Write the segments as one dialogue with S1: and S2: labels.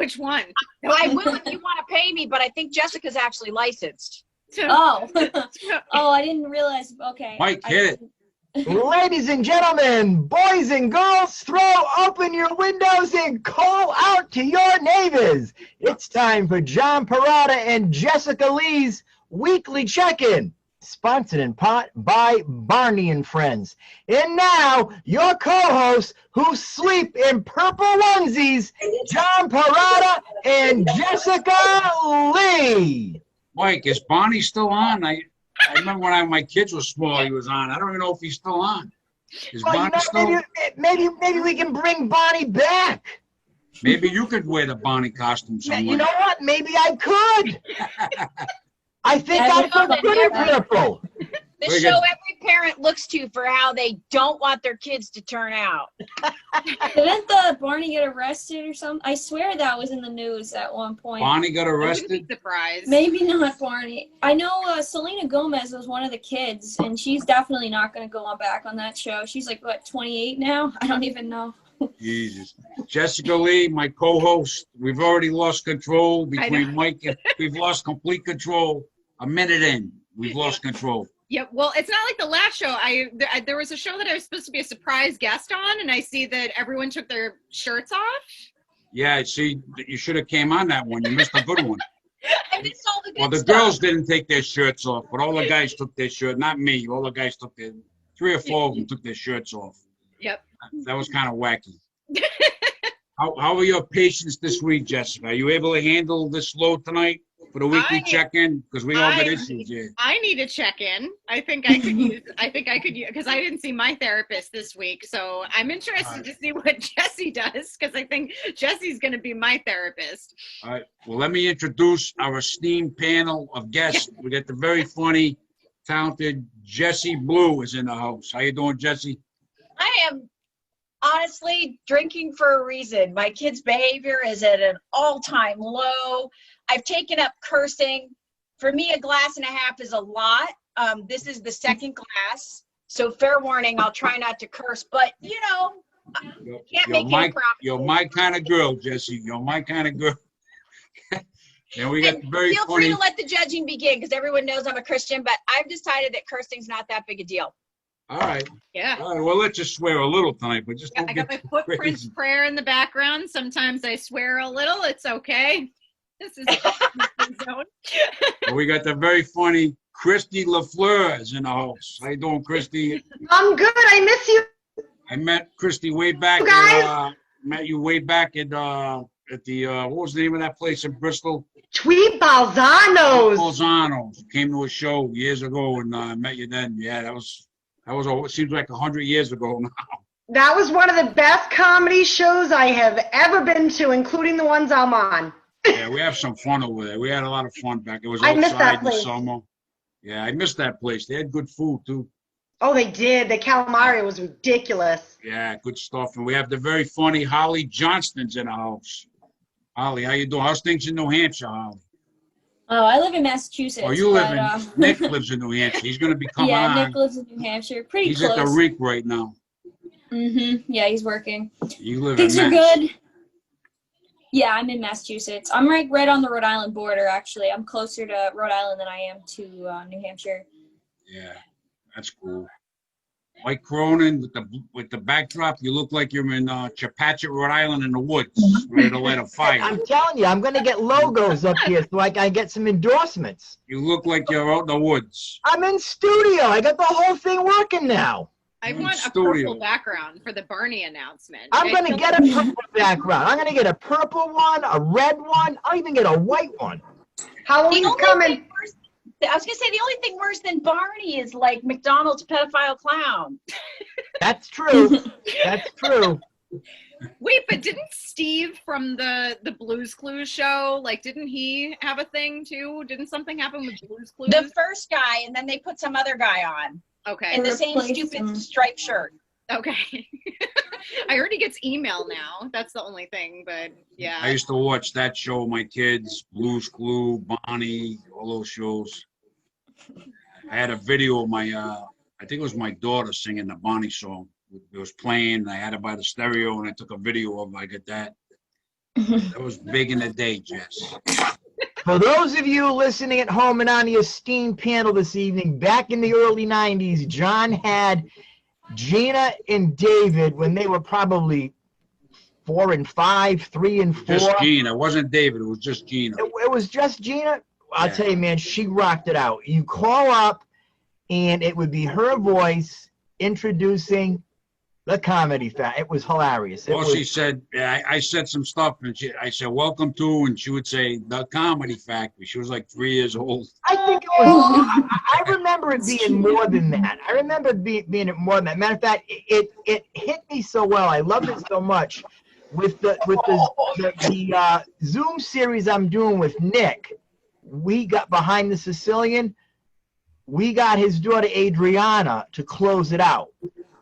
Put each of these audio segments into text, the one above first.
S1: which one.
S2: I will if you want to pay me, but I think Jessica's actually licensed.
S3: Oh. Oh, I didn't realize. Okay.
S4: Mike, hit it.
S5: Ladies and gentlemen, boys and girls, throw open your windows and call out to your neighbors. It's time for John Perrotta and Jessica Leigh's Weekly Check-In, sponsored in part by Barney and Friends. And now, your co-hosts who sleep in purple onesies, John Perrotta and Jessica Leigh.
S4: Mike, is Bonnie still on? I remember when my kids were small, he was on. I don't even know if he's still on. Is Bonnie still?
S5: Maybe we can bring Bonnie back.
S4: Maybe you could wear the Bonnie costume somewhere.
S5: You know what? Maybe I could. I think I look good in purple.
S2: The show every parent looks to for how they don't want their kids to turn out.
S3: Didn't the Barney get arrested or something? I swear that was in the news at one point.
S4: Bonnie got
S1: I
S4: arrested?
S1: wouldn't be surprised.
S3: Maybe not Barney. I know Selena Gomez was one of the kids, and she's definitely not going to go on back on that show. She's like, what, 28 now? I don't even know.
S4: Jesus. Jessica Leigh, my co-host, we've already lost control between Mike and we've lost complete control. A minute in, we've lost control.
S1: Yeah, well, it's not like the last show. There was a show that I was supposed to be a surprise guest on, and I see that everyone took their shirts off.
S4: Yeah, see, you should have came on that one. You missed a good one.
S2: I missed all the good
S4: Well, the
S2: stuff.
S4: girls didn't take their shirts off, but all the guys took their shirt. Not me. All the guys took their, 3 or 4 of them took their shirts off.
S1: Yep.
S4: That was kind of wacky. How are your patients this week, Jessica? Are you able to handle this load tonight for the weekly check-in? Because we all got issues here.
S1: I need a check-in. I think I could use. Because I didn't see my therapist this week, so I'm interested to see what Jessie does. Because I think Jessie's going to be my therapist.
S4: All right. Well, let me introduce our esteemed panel of guests. We got the very funny, talented Jessie Blue is in the house. How you doing, Jessie?
S2: I am honestly drinking for a reason. My kid's behavior is at an all-time low. I've taken up cursing. For me, 1.5 glasses is a lot. This is the 2nd glass. So fair warning, I'll try not to curse. But, you know, can't make any promises.
S4: You're my kind of girl, Jessie. You're my kind of girl. And we got very
S2: feel
S4: funny.
S2: free to let the judging begin, because everyone knows I'm a Christian, but I've decided that cursing's not that big a deal.
S4: All right.
S1: Yeah.
S4: All right. Well, let's just swear a little tonight, but just don't
S1: I got
S4: get
S1: my
S4: too
S1: footprints
S4: crazy.
S1: prayer in the background. Sometimes I swear a little. It's okay. This is a zone.
S4: Well, we got the very funny Kristy Lafleur is in the house. How you doing, Kristy?
S6: I'm good. I miss you.
S4: I met Kristy way back.
S6: You guys?
S4: Met you way back at the what was the name of that place in Bristol?
S6: Tweet Balzanos.
S4: Bolzano's. Came to a show years ago and met you then. Yeah, that was it seems like 100 years ago now.
S6: That was one of the best comedy shows I have ever been to, including the ones I'm on.
S4: Yeah, we have some fun over there. We had a lot of fun back. It was
S6: I miss
S4: outside
S6: that
S4: in the
S6: place.
S4: summer. Yeah, I missed that place. They had good food too.
S6: Oh, they did. The calamari was ridiculous.
S4: Yeah, good stuff. And we have the very funny Holly Johnston's in the house. Holly, how you doing? How's things in New Hampshire, Holly?
S3: Oh, I live in Massachusetts.
S4: Oh, you live
S3: but,
S4: in, Nick lives in New Hampshire. He's going to be coming on.
S3: Yeah, Nick lives in New Hampshire. Pretty
S4: He's
S3: close.
S4: at the Reek right now.
S3: Yeah, he's working.
S4: You live
S3: Things
S4: in
S3: are
S4: Mass.
S3: good. Yeah, I'm in Massachusetts. I'm right on the Rhode Island border, actually. I'm closer to Rhode Island than I am to New Hampshire.
S4: Yeah, that's cool. Mike Cronin with the backdrop, you look like you're in Chepachet, Rhode Island in the woods, ready to light a fire.
S5: I'm telling you, I'm going to get logos up here so I can get some endorsements.
S4: You look like you're out in the woods.
S5: I'm in studio. I got the whole thing working now.
S1: I
S4: You're in
S1: want a
S4: studio.
S1: purple background for the Barney announcement.
S5: I'm going to get a purple background. I'm going to get a purple one, a red one. I'll even get a white one.
S6: Halloween's coming.
S2: I was going to say, the only thing worse than Barney is like McDonald's pedophile clown.
S5: That's true. That's true.
S1: Wait, but didn't Steve from the Blues Clues show, like, didn't he have a thing too? Didn't something happen with Blues Clues?
S2: The first guy, and then they put some other guy on
S1: Okay.
S2: in the same
S3: Replace
S2: stupid
S3: him.
S2: striped shirt.
S1: Okay. I heard he gets email now. That's the only thing, but yeah.
S4: I used to watch that show with my kids, Blues Clue, Bonnie, all those shows. I had a video of my, I think it was my daughter singing the Bonnie song. It was playing, I had it by the stereo, and I took a video of it. I got that. That was big in the day, Jess.
S5: For those of you listening at home and on the esteemed panel this evening, back in the early 90s, John had Gina and David when they were probably 4 and 5, 3 and 4.
S4: Just Gina. It wasn't David. It was just Gina.
S5: It was just Gina. I'll
S4: Yeah.
S5: tell you, man, she rocked it out. You call up, and it would be her voice introducing the comedy fact. It was hilarious. It
S4: Well,
S5: was,
S4: she said, I said some stuff, and I said, welcome to, and she would say, the Comedy Factory. She was like 3 years old.
S5: I think it was. I remember it being more than that. I remember it being more than that. Matter of fact, it hit me so well. I loved it so much. With the Zoom series I'm doing with Nick, we got behind the Sicilian. We got his daughter Adriana to close it out.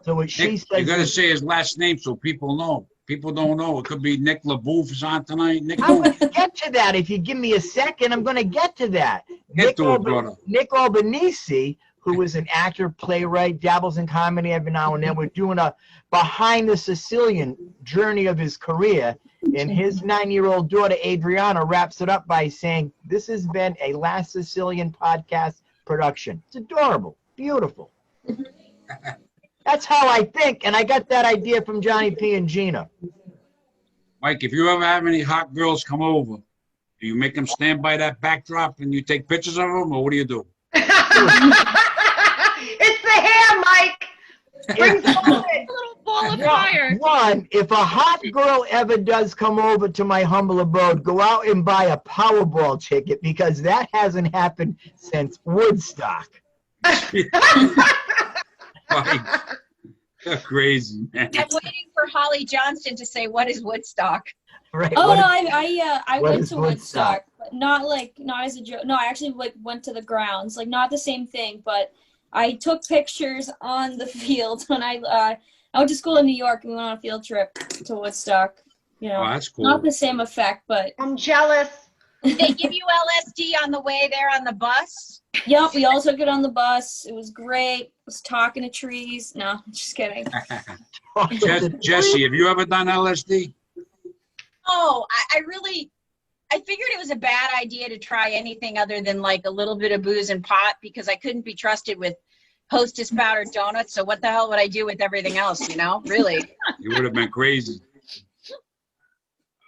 S5: So what she
S4: Nick,
S5: says,
S4: you got to say his last name so people know. People don't know. It could be Nick LeBoeuf is on tonight. Nick
S5: I'm going
S4: LeBoeuf.
S5: to get to that. If you give me a second, I'm going to get to that.
S4: Get to it, brother.
S5: Nick Albanese, who is an actor, playwright, dabbles in comedy every now and then. We're doing a behind the Sicilian journey of his career. And his 9-year-old daughter, Adriana, wraps it up by saying, this has been a Last Sicilian podcast production. It's adorable. Beautiful. That's how I think. And I got that idea from Johnny P. and Gina.
S4: Mike, if you ever have any hot girls come over, do you make them stand by that backdrop and you take pictures of them, or what do you do?
S6: It's the hair, Mike. Bring
S1: A little ball of fire.
S5: One, if a hot girl ever does come over to my humble abode, go out and buy a Powerball ticket, because that hasn't happened since Woodstock.
S4: Mike, you're crazy, man.
S2: I'm waiting for Holly Johnston to say, what is Woodstock?
S5: Right?
S3: Oh
S5: What
S3: no,
S5: is-
S3: I
S5: what
S3: went
S5: is
S3: to
S5: Woodstock?
S3: Woodstock, but not as a joke. No, I actually went to the grounds, like not the same thing, but I took pictures on the field when I went to school in New York and we went on a field trip to Woodstock. You know,
S4: Oh, that's cool.
S3: not the same effect, but
S6: I'm jealous.
S2: Did they give you LSD on the way there on the bus?
S3: yep, we all took it on the bus. It was great. Was talking to trees. No, just kidding.
S4: Jessie, have you ever done LSD?
S2: Oh, I figured it was a bad idea to try anything other than like a little bit of booze and pot, because I couldn't be trusted with Hostess powdered donuts. So what the hell would I do with everything else, you know? Really?
S4: You would have been crazy.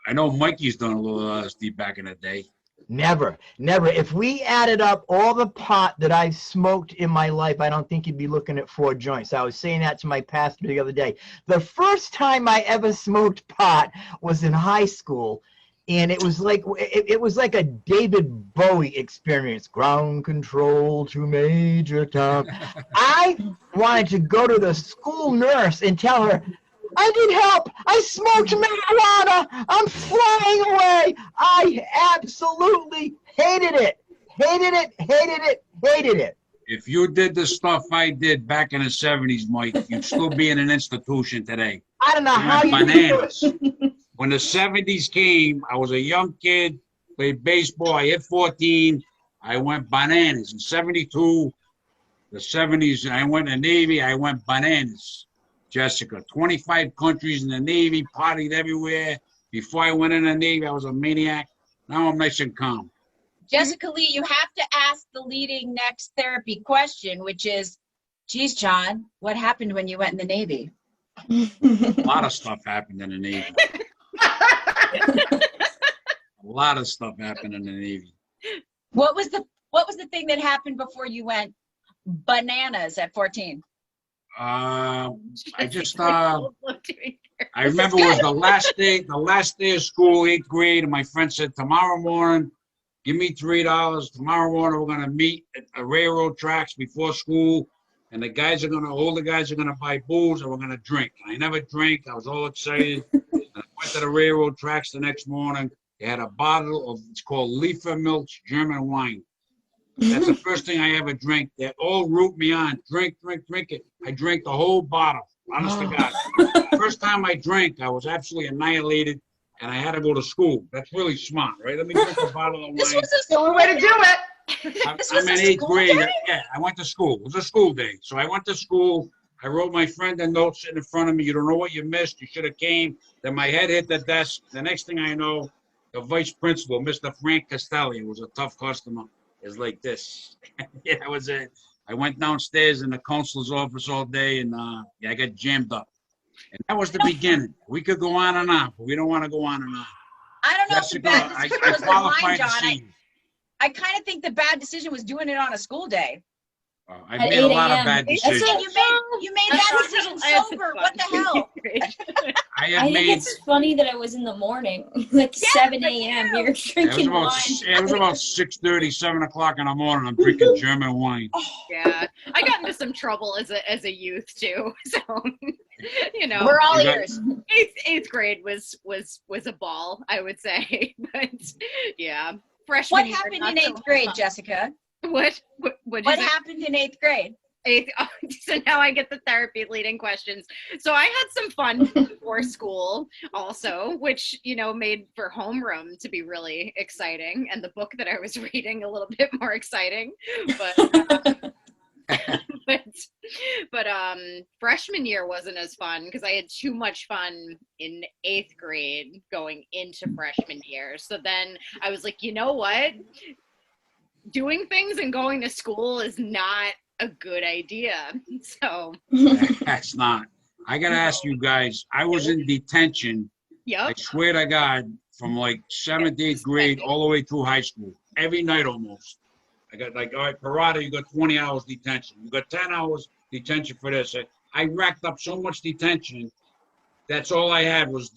S4: I know Mikey's done a little LSD back in the day.
S5: Never. If we added up all the pot that I've smoked in my life, I don't think you'd be looking at 4 joints. I was saying that to my pastor the other day. The first time I ever smoked pot was in high school, and it was like a David Bowie experience. Ground control to Major Tom. I wanted to go to the school nurse and tell her, I need help. I smoked marijuana. I'm flying away. I absolutely hated it. Hated it.
S4: If you did the stuff I did back in the 70s, Mike, you'd still be in an institution today.
S5: I don't know how
S4: You
S5: you
S4: went
S5: do
S4: bananas. When the 70s came, I was a young kid, played baseball. I hit 14. I went bananas. In 72, the 70s, I went in the Navy. I went bananas. Jessica, 25 countries in the Navy, partied everywhere. Before I went in the Navy, I was a maniac. Now I'm nice and calm.
S2: Jessica Lee, you have to ask the leading next therapy question, which is, geez, John, what happened when you went in the Navy?
S4: A lot of stuff happened in the Navy. A lot of stuff happened in the Navy.
S2: What was the thing that happened before you went bananas at 14?
S4: I remember it was the last day of school, 8th grade, and my friend said, tomorrow morning, give me $3. Tomorrow morning, we're going to meet at the railroad tracks before school, and older guys are going to buy booze, and we're going to drink. And I never drank. I was all excited. And I went to the railroad tracks the next morning. They had a bottle of, it's called Liefermilch German wine. That's the first thing I ever drank. They all root me on. Drink it. I drank the whole bottle. Honest to God. First time I drank, I was absolutely annihilated, and I had to go to school. That's really smart, right? Let me drink a bottle of wine.
S2: This was
S6: The only way to do it.
S4: I'm in 8th grade. Yeah, I went to school. It was a school day. So I went to school. I wrote my friend a note sitting in front of me. You don't know what you missed. You should have came. Then my head hit the desk. The next thing I know, the vice principal, Mr. Frank Castelli, who was a tough customer, is like this. Yeah, that was it. I went downstairs in the counselor's office all day, and yeah, I got jammed up. And that was the beginning. We could go on and on, but we don't want to go on and on.
S2: I don't know if the
S4: Jessica,
S2: bad
S4: I
S2: decision was the
S4: qualified
S2: line,
S4: to
S2: John.
S4: see you.
S2: I kind of think the bad decision was doing it on a school day.
S4: I
S3: At
S4: made a
S3: 8
S4: lot of
S3: a.m.
S4: bad
S3: That's
S4: decisions.
S2: You made that decision
S1: I had some
S2: sober.
S1: fun.
S2: What the hell?
S4: I
S3: I
S4: have
S3: think
S4: made.
S3: it's funny that it was in the morning, like 7 a.m. You're
S4: It was
S3: drinking
S4: about
S3: wine.
S4: it was about 6:30, 7 o'clock in the morning. I'm drinking German wine.
S1: Yeah, I got into some trouble as a youth too. So, you know,
S2: We're all
S4: You got-
S2: ears.
S1: eighth grade was a ball, I would say. But yeah, freshman.
S2: What
S1: year,
S2: happened
S1: not
S2: in
S1: so
S2: 8th grade,
S1: fun.
S2: Jessica?
S1: What
S2: What happened in 8th grade?
S1: Eighth, oh, so now I get the therapy leading questions. So I had some fun before school also, which, you know, made for homeroom to be really exciting, and the book that I was reading a little bit more exciting. But but freshman year wasn't as fun because I had too much fun in 8th grade going into freshman year. So then I was like, you know what? Doing things and going to school is not a good idea. So
S4: That's not. I gotta ask you guys. I was in detention. I
S1: yep.
S4: swear to God, from like 7th, 8th grade all the way through high school, every night almost. I got like, all right, Perrotta, you got 20 hours detention. You got 10 hours detention for this. I racked up so much detention. That's all I had was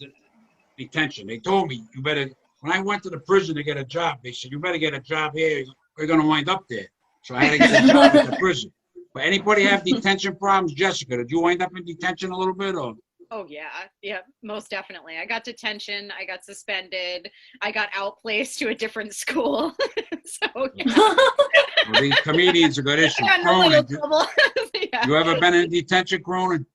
S4: detention. They told me, you better, when I went to the prison to get a job, they said, you better get a job here. We're going to wind up there. So I had to get a job at the prison. But anybody have detention problems? Jessica, did you wind up in detention a little bit? Or?
S1: Oh yeah, most definitely. I got detention. I got suspended. I got outplaced to a different school. So yeah.
S4: Well, these comedians have got issues.
S1: I got in a little
S4: Cronin,
S1: trouble. Yeah.
S4: you ever been in detention, Cronin?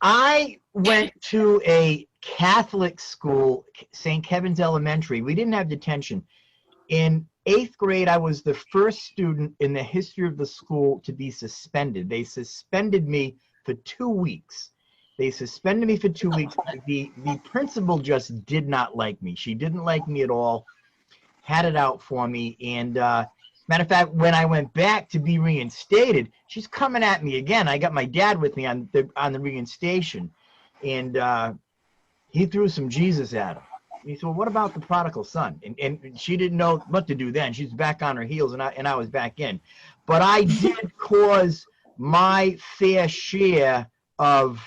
S5: I went to a Catholic school, St. Kevin's Elementary. We didn't have detention. In 8th grade, I was the first student in the history of the school to be suspended. They suspended me for 2 weeks. They suspended me for 2 weeks. The principal just did not like me. She didn't like me at all, had it out for me. And matter of fact, when I went back to be reinstated, she's coming at me again. I got my dad with me on the reinstation. And he threw some Jesus at him. He said, well, what about the prodigal son? And she didn't know what to do then. She's back on her heels, and I was back in. But I did cause my fair share of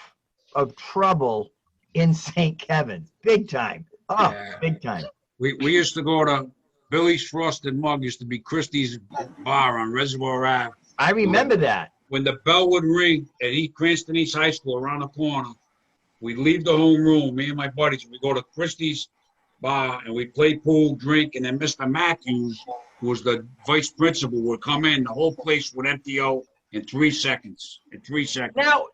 S5: trouble in St. Kevin's. Big time. Oh,
S4: Yeah.
S5: big time.
S4: We used to go to Billy's Frosted Mug, used to be Christy's bar on Reservoir Ave.
S5: I remember that.
S4: When the bell would ring at Cranston East High School around the corner, we'd leave the homeroom, me and my buddies, we'd go to Christy's bar and we'd play pool, drink, and then Mr. Matthews, who was the vice principal, would come in. The whole place would empty out in 3 seconds.
S5: Now,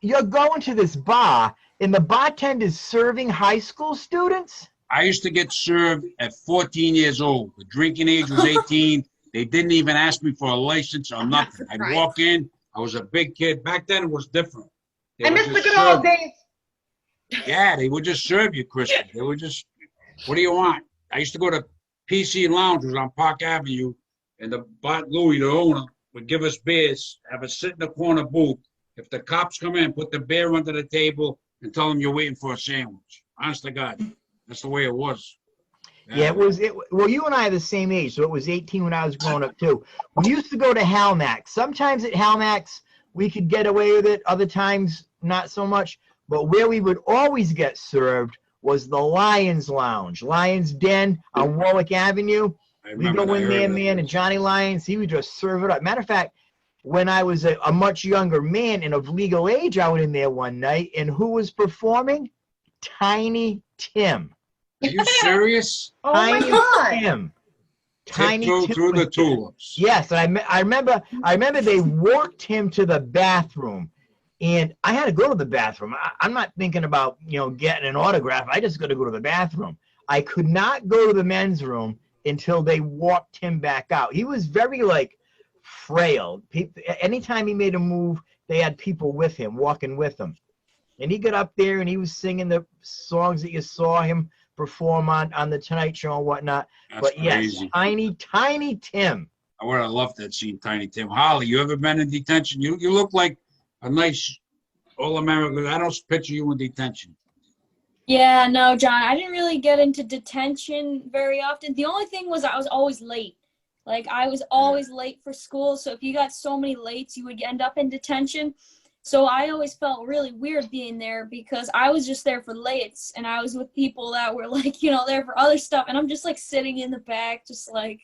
S5: you're going to this bar, and the bartender's serving high school students?
S4: I used to get served at 14 years old. The drinking age was 18. They didn't even ask me for a license or nothing. I'd walk in. I was a big kid. Back then, it was different.
S6: I miss the good old days.
S4: Yeah, they would just serve you, Christy. They would just, what do you want? I used to go to PC Lounge, was on Park Avenue, and the Bot Louie, the owner, would give us beers, have us sit in the corner booth. If the cops come in, put the beer under the table and tell them you're waiting for a sandwich. Honest to God, that's the way it was.
S5: Yeah, well, you and I are the same age, so it was 18 when I was growing up, too. We used to go to Halmax. Sometimes at Halmax, we could get away with it. Other times, not so much. But where we would always get served was the Lions Lounge, Lions Den on Warwick Avenue. We go in there, man, and Johnny Lyons, he would just serve it up. Matter of fact, when I was a much younger man and of legal age, I went in there one night, and who was performing? Tiny Tim.
S4: Are you serious?
S6: Oh my God.
S5: Tim. Tiny
S4: Tiptoe
S5: Tim
S4: through the
S5: was there.
S4: tulips.
S5: Yes, and I remember they walked him to the bathroom, and I had to go to the bathroom. I'm not thinking about getting an autograph. I just got to go to the bathroom. I could not go to the men's room until they walked him back out. He was very frail. Anytime he made a move, they had people with him, walking with him. And he got up there and he was singing the songs that you saw him perform on the Tonight Show and whatnot.
S4: That's
S5: But
S4: crazy.
S5: yes, Tiny Tim.
S4: I would have loved that scene, Tiny Tim. Holly, you ever been in detention? You look like a nice all-American. I don't picture you in detention.
S3: Yeah, no, John, I didn't really get into detention very often. The only thing was I was always late. Like, I was always late for school, so if you got so many lates, you would end up in detention. So I always felt really weird being there because I was just there for lates, and I was with people that were, like, you know, there for other stuff, and I'm just, like, sitting in the back, just like...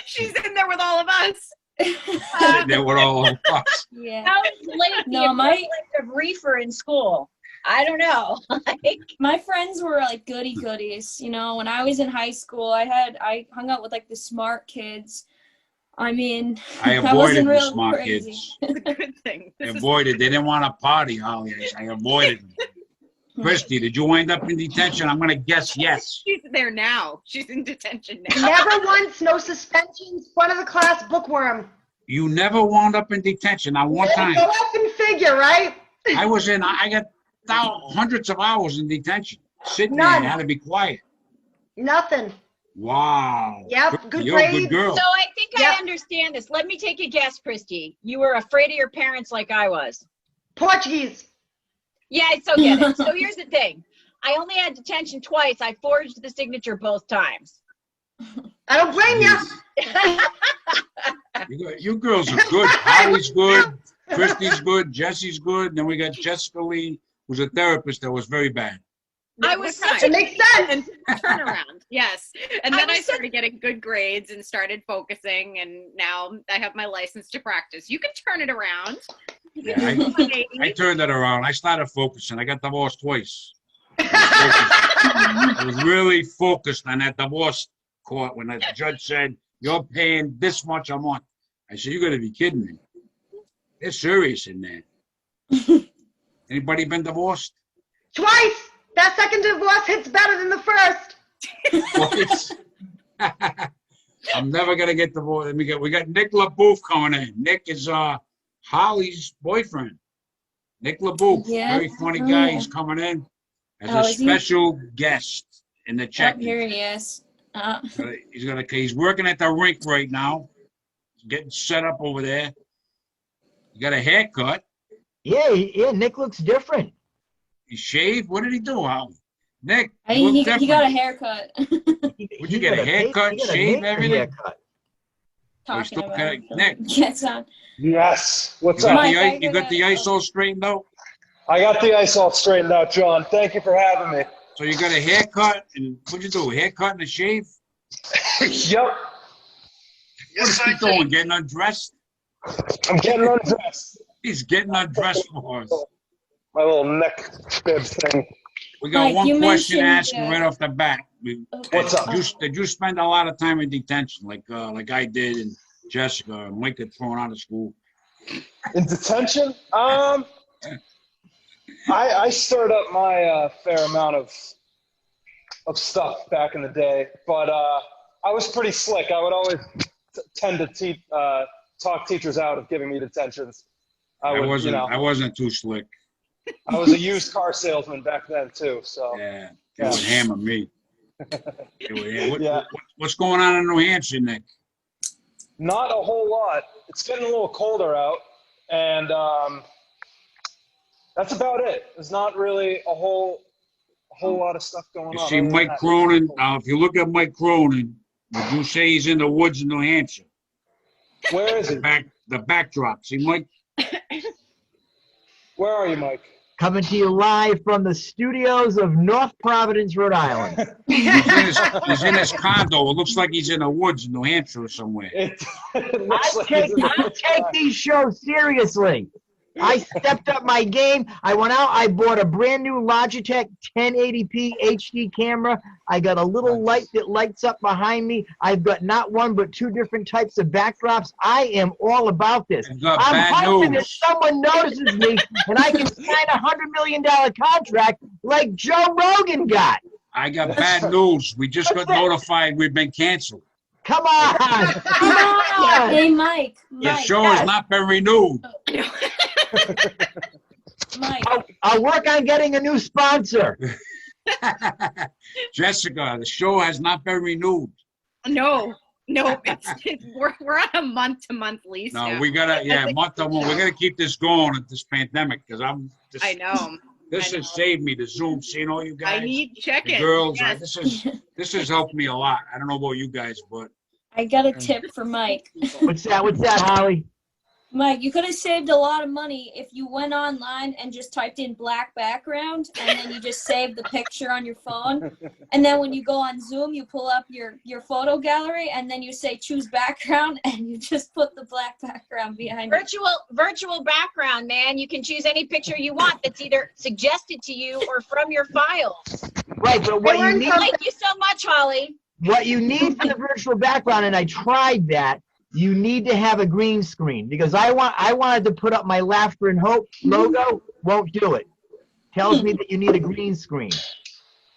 S1: She's in there with all of us.
S4: Sitting there with all of us.
S3: Yeah.
S2: How is late the equivalent of reefer in school? I don't know. Like,
S3: my friends were like goody goodies, you know. When I was in high school, I hung out with like the smart kids. I mean,
S4: I avoided the smart kids.
S1: It's a good thing.
S4: I avoided. They didn't want to party, Holly. I avoided them. Kristy, did you wind up in detention? I'm going to guess yes.
S1: She's there now. She's in detention now.
S6: Never once, no suspensions, front of the class, bookworm.
S4: You never wound up in detention, not one time.
S6: Go up and figure, right?
S4: I got hundreds of hours in detention. Sitting
S6: None.
S4: there, had to be quiet.
S6: Nothing.
S4: Wow.
S6: Yep, good
S4: You're a
S6: grades.
S4: good girl.
S2: so I think I understand this. Let me take a guess, Kristy. You were afraid of your parents like I was.
S6: Portuguese.
S2: Yeah, I so get it. So here's the thing. I only had detention twice. I forged the signature both times.
S6: I don't blame you.
S4: You girls are good. Holly's good. Kristy's good. Jesse's good. And then we got Jessica Lee, who's a therapist that was very bad.
S2: I was such
S6: It makes sense.
S1: And turnaround, yes. And then I started getting good grades and started focusing, and now I have my license to practice. You can turn it around.
S4: Yeah, I turned it around. I started focusing. I got divorced twice. I was really focused on that divorce court when the judge said, "You're paying this much a month." I said, "You got to be kidding me. They're serious in there." Anybody been divorced?
S6: Twice. That second divorce hits better than the first.
S4: Twice. I'm never gonna get divorced. We got Nick LeBoeuf coming in. Nick is Holly's boyfriend. Nick LeBoeuf, very funny guy. He's coming in as a special guest in the check.
S3: Here he is.
S4: He's working at the rink right now. He's getting set up over there. He got a haircut.
S5: Yeah, Nick looks different.
S4: He shaved. What did he do, Holly? Nick,
S3: He got a haircut.
S4: Would you get a haircut, shave everything?
S5: Haircut.
S3: Talking about
S4: Nick.
S3: Yes, on.
S7: Yes. What's up?
S4: You got the ice all straightened out?
S7: I got the ice all straightened out, John. Thank you for having me.
S4: So you got a haircut, and what'd you do, a haircut and a shave?
S7: Yep.
S4: What's he doing, getting undressed?
S7: I'm getting undressed.
S4: He's getting undressed for us.
S7: My little neck bib thing.
S4: We got
S3: Mike,
S4: one question to ask you right off the bat.
S7: What's up?
S4: Did you spend a lot of time in detention, like I did, and Jessica and Mike got thrown out of school?
S7: In detention? I stirred up my fair amount of stuff back in the day, but I was pretty slick. I would always tend to talk teachers out of giving me detentions.
S4: I wasn't too slick.
S7: I was a used car salesman back then too, so.
S4: Yeah, it would hammer me.
S7: Yeah.
S4: What's going on in New Hampshire, Nick?
S7: Not a whole lot. It's getting a little colder out, and that's about it. There's not really a whole lot of stuff going
S4: You
S7: on.
S4: see Mike Cronin. If you look at Mike Cronin, would you say he's in the woods in New Hampshire?
S7: Where is he?
S4: The backdrop. See Mike?
S7: Where are you, Mike?
S5: Coming to you live from the studios of North Providence, Rhode Island.
S4: He's in his condo. It looks like he's in the woods in New Hampshire or somewhere.
S5: I take these shows seriously. I stepped up my game. I went out. I bought a brand new Logitech 1080p HD camera. I got a little light that lights up behind me. I've got not one but two different types of backdrops. I am all about this. I'm hoping that someone notices me and I can sign a $100 million contract like Joe Rogan got.
S4: I got bad news. We just got notified we've been canceled.
S5: Come on. Come on.
S3: Hey, Mike.
S4: The show has not been renewed.
S3: Mike.
S5: I'll work on getting a new sponsor.
S4: Jessica, the show has not been renewed.
S1: No, we're on a month-to-month lease
S4: No,
S1: now.
S4: we gotta, month to month. We're gonna keep this going with this pandemic because
S1: I know.
S4: This has saved me. The Zoom, seeing all you guys.
S1: I need
S4: the
S1: check-in.
S4: girls.
S1: Yes.
S4: This has helped me a lot. I don't know about you guys, but
S3: I got a tip for Mike.
S5: What's that, Holly?
S3: Mike, you could have saved a lot of money if you went online and just typed in black background, and then you just saved the picture on your phone. And then when you go on Zoom, you pull up your photo gallery, and then you say choose background, and you just put the black background behind it.
S2: Virtual background, man. You can choose any picture you want that's either suggested to you or from your files.
S5: Right, but what you need,
S2: Thank you so much, Holly.
S5: what you need for the virtual background, and I tried that, you need to have a green screen because I wanted to put up my Laughter and Hope logo, won't do it. Tells me that you need a green screen.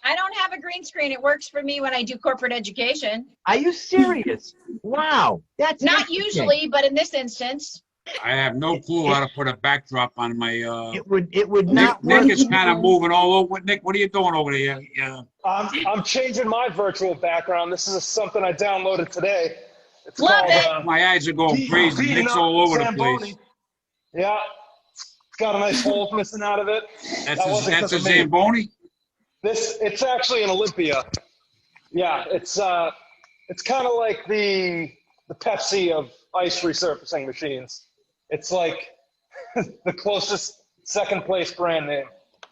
S2: I don't have a green screen. It works for me when I do corporate education.
S5: Are you serious? Wow, that's
S2: Not
S5: interesting.
S2: usually, but in this instance.
S4: I have no clue how to put a backdrop on my.
S5: It would not
S4: Nick
S5: work.
S4: is kind of moving all over. Nick, what are you doing over there? Yeah.
S7: I'm changing my virtual background. This is something I downloaded today. It's
S2: Love
S7: called,
S2: it.
S4: My eyes are going crazy.
S7: Beating
S4: Nick's
S7: Up
S4: all over the
S7: Zamboni.
S4: place.
S7: Yeah, it's got a nice hole missing out of it.
S4: That's a Zamboni.
S7: It's actually an Olympia. Yeah, it's kind of like the Pepsi of ice resurfacing machines. It's like the closest second place brand name,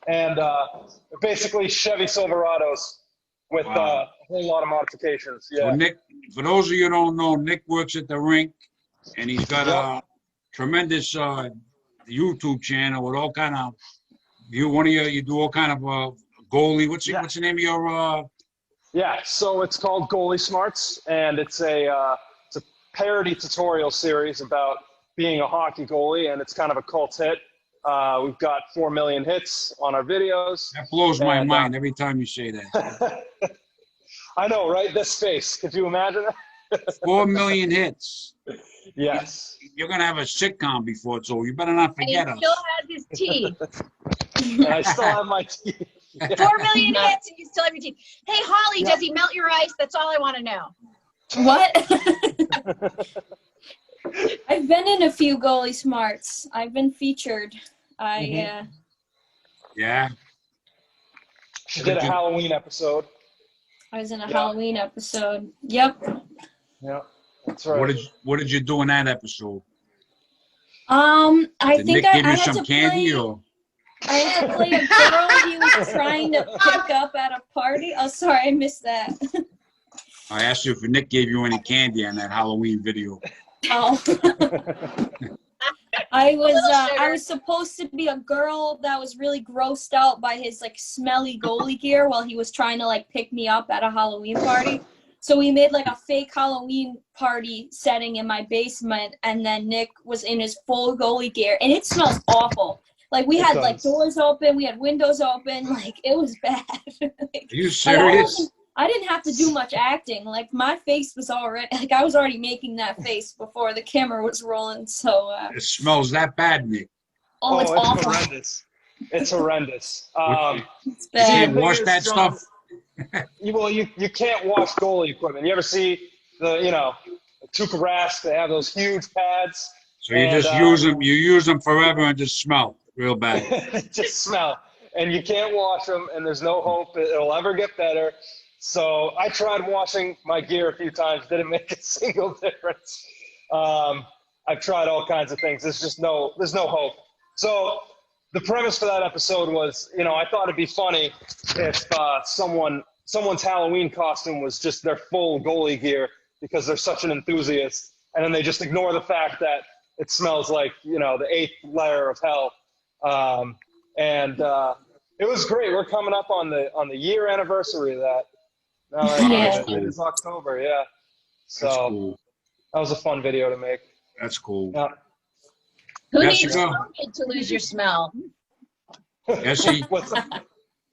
S7: and they're basically Chevy Silverados with a whole lot of modifications. Yeah.
S4: So Nick, for those of you who don't know, Nick works at the rink, and he's got a tremendous YouTube channel with all kind of you do all kind of goalie. What's the name of your?
S7: Yeah, so it's called Goalie Smarts, and it's a parody tutorial series about being a hockey goalie, and it's kind of a cult hit. We've got 4 million hits on our videos.
S4: That blows my mind every time you say that.
S7: I know, right? This face. Could you imagine that?
S4: 4 million hits.
S7: Yes.
S4: You're gonna have a sitcom before it's over. You better not
S2: And he
S4: forget us.
S2: still has his teeth.
S7: And I still have my teeth.
S2: 4 million hits and you still have your teeth. Hey, Holly, does he melt your ice? That's all I want to know.
S3: What? I've been in a few Goalie Smarts. I've been featured.
S4: Yeah.
S7: She did a Halloween episode.
S3: I was in a Halloween episode. Yep.
S7: Yeah, that's right.
S4: What did you do in that episode?
S3: I
S4: Did
S3: think
S4: Nick
S3: I
S4: give you
S3: had
S4: some
S3: to
S4: candy
S3: play.
S4: or?
S3: I had to play a girl he was trying to pick up at a party. Oh, sorry, I missed that.
S4: I asked you if Nick gave you any candy on that Halloween video.
S3: Oh. I was supposed to be a girl that was really grossed out by his like smelly goalie gear while he was trying to like pick me up at a Halloween party. So we made like a fake Halloween party setting in my basement, and then Nick was in his full goalie gear, and it smells awful. Like we had like doors open, we had windows open, like it was bad.
S4: Are you serious?
S3: I didn't have to do much acting. Like my face was already, like I was already making that face before the camera was rolling. So
S4: it smells that bad, Nick.
S3: Oh, it's awful.
S7: Horrendous. It's horrendous.
S3: It's bad.
S4: You wash that stuff.
S7: You can't wash goalie equipment. You ever see the Tuukka Rask? They have those huge pads.
S4: So you just use them. You use them forever and just smell real bad.
S7: Just smell, and you can't wash them, and there's no hope it'll ever get better. So I tried washing my gear a few times. Didn't make a single difference. I've tried all kinds of things. There's no hope. So the premise for that episode was, I thought it'd be funny if someone's Halloween costume was just their full goalie gear because they're such an enthusiast, and then they just ignore the fact that it smells like the 8th layer of hell. It was great. We're coming up on the year anniversary of that. It is October, yeah. So
S4: cool.
S7: That was a fun video to make.
S4: That's cool.
S7: Yeah.
S2: Who needs COVID to lose your smell?
S4: Jessie?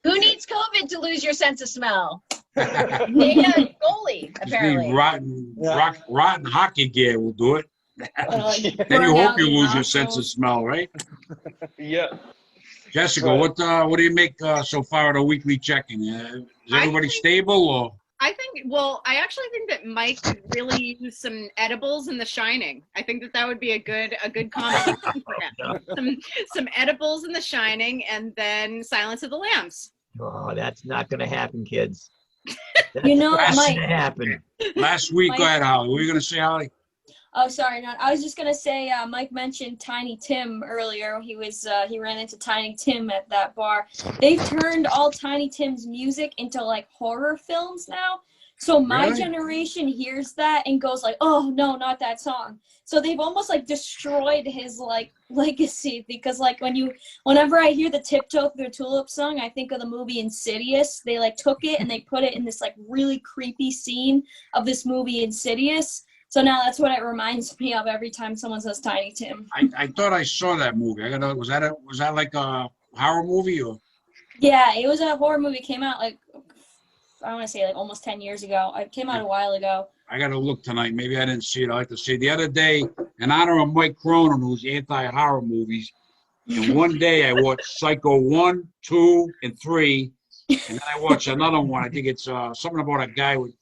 S2: Who needs COVID to lose your sense of smell? Goalie, apparently.
S4: Rotten hockey gear will do it. Then you hope you lose your sense of smell, right?
S7: Yeah.
S4: Jessica,
S7: Right.
S4: what do you make so far of the weekly check-in? Is everybody stable or?
S1: I actually think that Mike could really use some edibles in The Shining. I think that would be a good combination for him. Some edibles in The Shining, and then Silence of the Lambs.
S5: Oh, that's not going to happen, kids.
S3: You know,
S5: That's
S3: Mike.
S5: going to happen.
S4: Last week, go ahead, Holly. What were you going to say, Holly?
S3: Oh, sorry. No, I was just gonna say, Mike mentioned Tiny Tim earlier. He ran into Tiny Tim at that bar. They've turned all Tiny Tim's music into like horror films now. So my
S4: Really?
S3: generation hears that and goes like, "Oh no, not that song." So they've almost like destroyed his like legacy, because like whenever I hear the Tiptoe Through Tulip song, I think of the movie Insidious. They like took it and they put it in this like really creepy scene of this movie Insidious. So now that's what it reminds me of every time someone says Tiny Tim.
S4: I thought I saw that movie. Was that like a horror movie or?
S3: Yeah, it was a horror movie. It came out like, I want to say like almost 10 years ago. It came out a while ago.
S4: I got to look tonight. Maybe I didn't see it. I like to see it. The other day, in honor of Mike Cronin, who's anti-horror movies, and one day I watched Psycho 1, 2, and 3, and then I watched another one. I think it's something about a guy with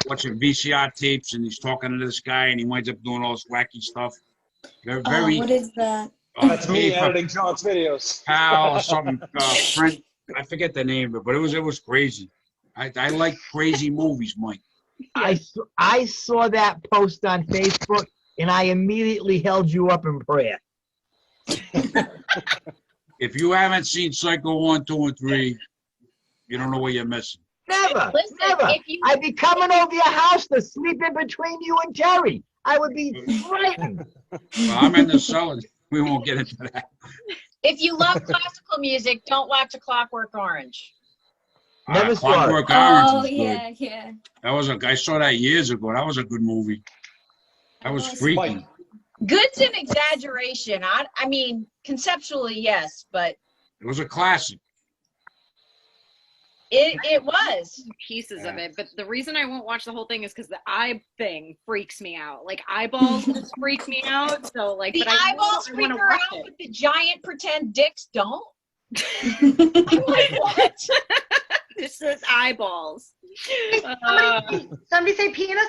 S4: watching VCR tapes, and he's talking to this guy, and he winds up doing all this wacky stuff. Very,
S3: what is that?
S7: That's me editing John's videos.
S4: Pal, something, friend. I forget the name of it, but it was crazy. I like crazy movies, Mike.
S5: I saw that post on Facebook, and I immediately held you up in prayer.
S4: If you haven't seen Psycho 1, 2, and 3, you don't know what you're missing.
S5: Never,
S1: Listen,
S5: never.
S1: if you-
S5: I'd be coming over your house to sleep in between you and Terry. I would be frightened.
S4: Well, I'm in the cellar. We won't get into that.
S2: If you love classical music, don't watch A Clockwork Orange.
S5: Never saw it.
S4: Clockwork Orange
S3: Oh
S4: was good.
S3: yeah.
S4: That was I saw that years ago. That was a good movie. That was freaky.
S7: Mike.
S2: Good's an exaggeration. I mean, conceptually, yes, but
S4: It was a classic.
S2: it was.
S1: Pieces of it, but the reason I won't watch the whole thing is because the eye thing freaks me out. Like eyeballs just freak me out. So like,
S2: The
S1: but I
S2: eyeballs
S1: really
S2: freak
S1: wanna
S2: her
S1: watch
S2: out,
S1: it.
S2: but the giant pretend dicks don't. I'm like, what?
S1: This is eyeballs.
S6: Somebody say penis?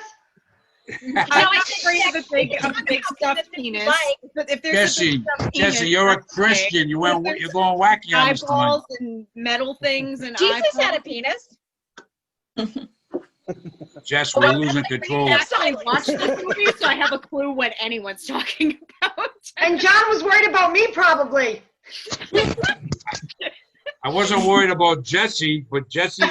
S1: I'm afraid of a big stuffed penis.
S2: Like,
S1: But if there's a big
S4: Jesse,
S1: stuffed penis,
S4: Jesse, you're a
S1: that's okay.
S4: Christian. You're going wacky on us tonight.
S1: Eyeballs and metal things and
S2: Jesus
S1: eyeballs.
S2: had a penis.
S4: Jess, we're losing control.
S1: I actually watched this movie, so I have a clue what anyone's talking about.
S6: And John was worried about me probably.
S4: I wasn't worried about Jesse, but Jesse's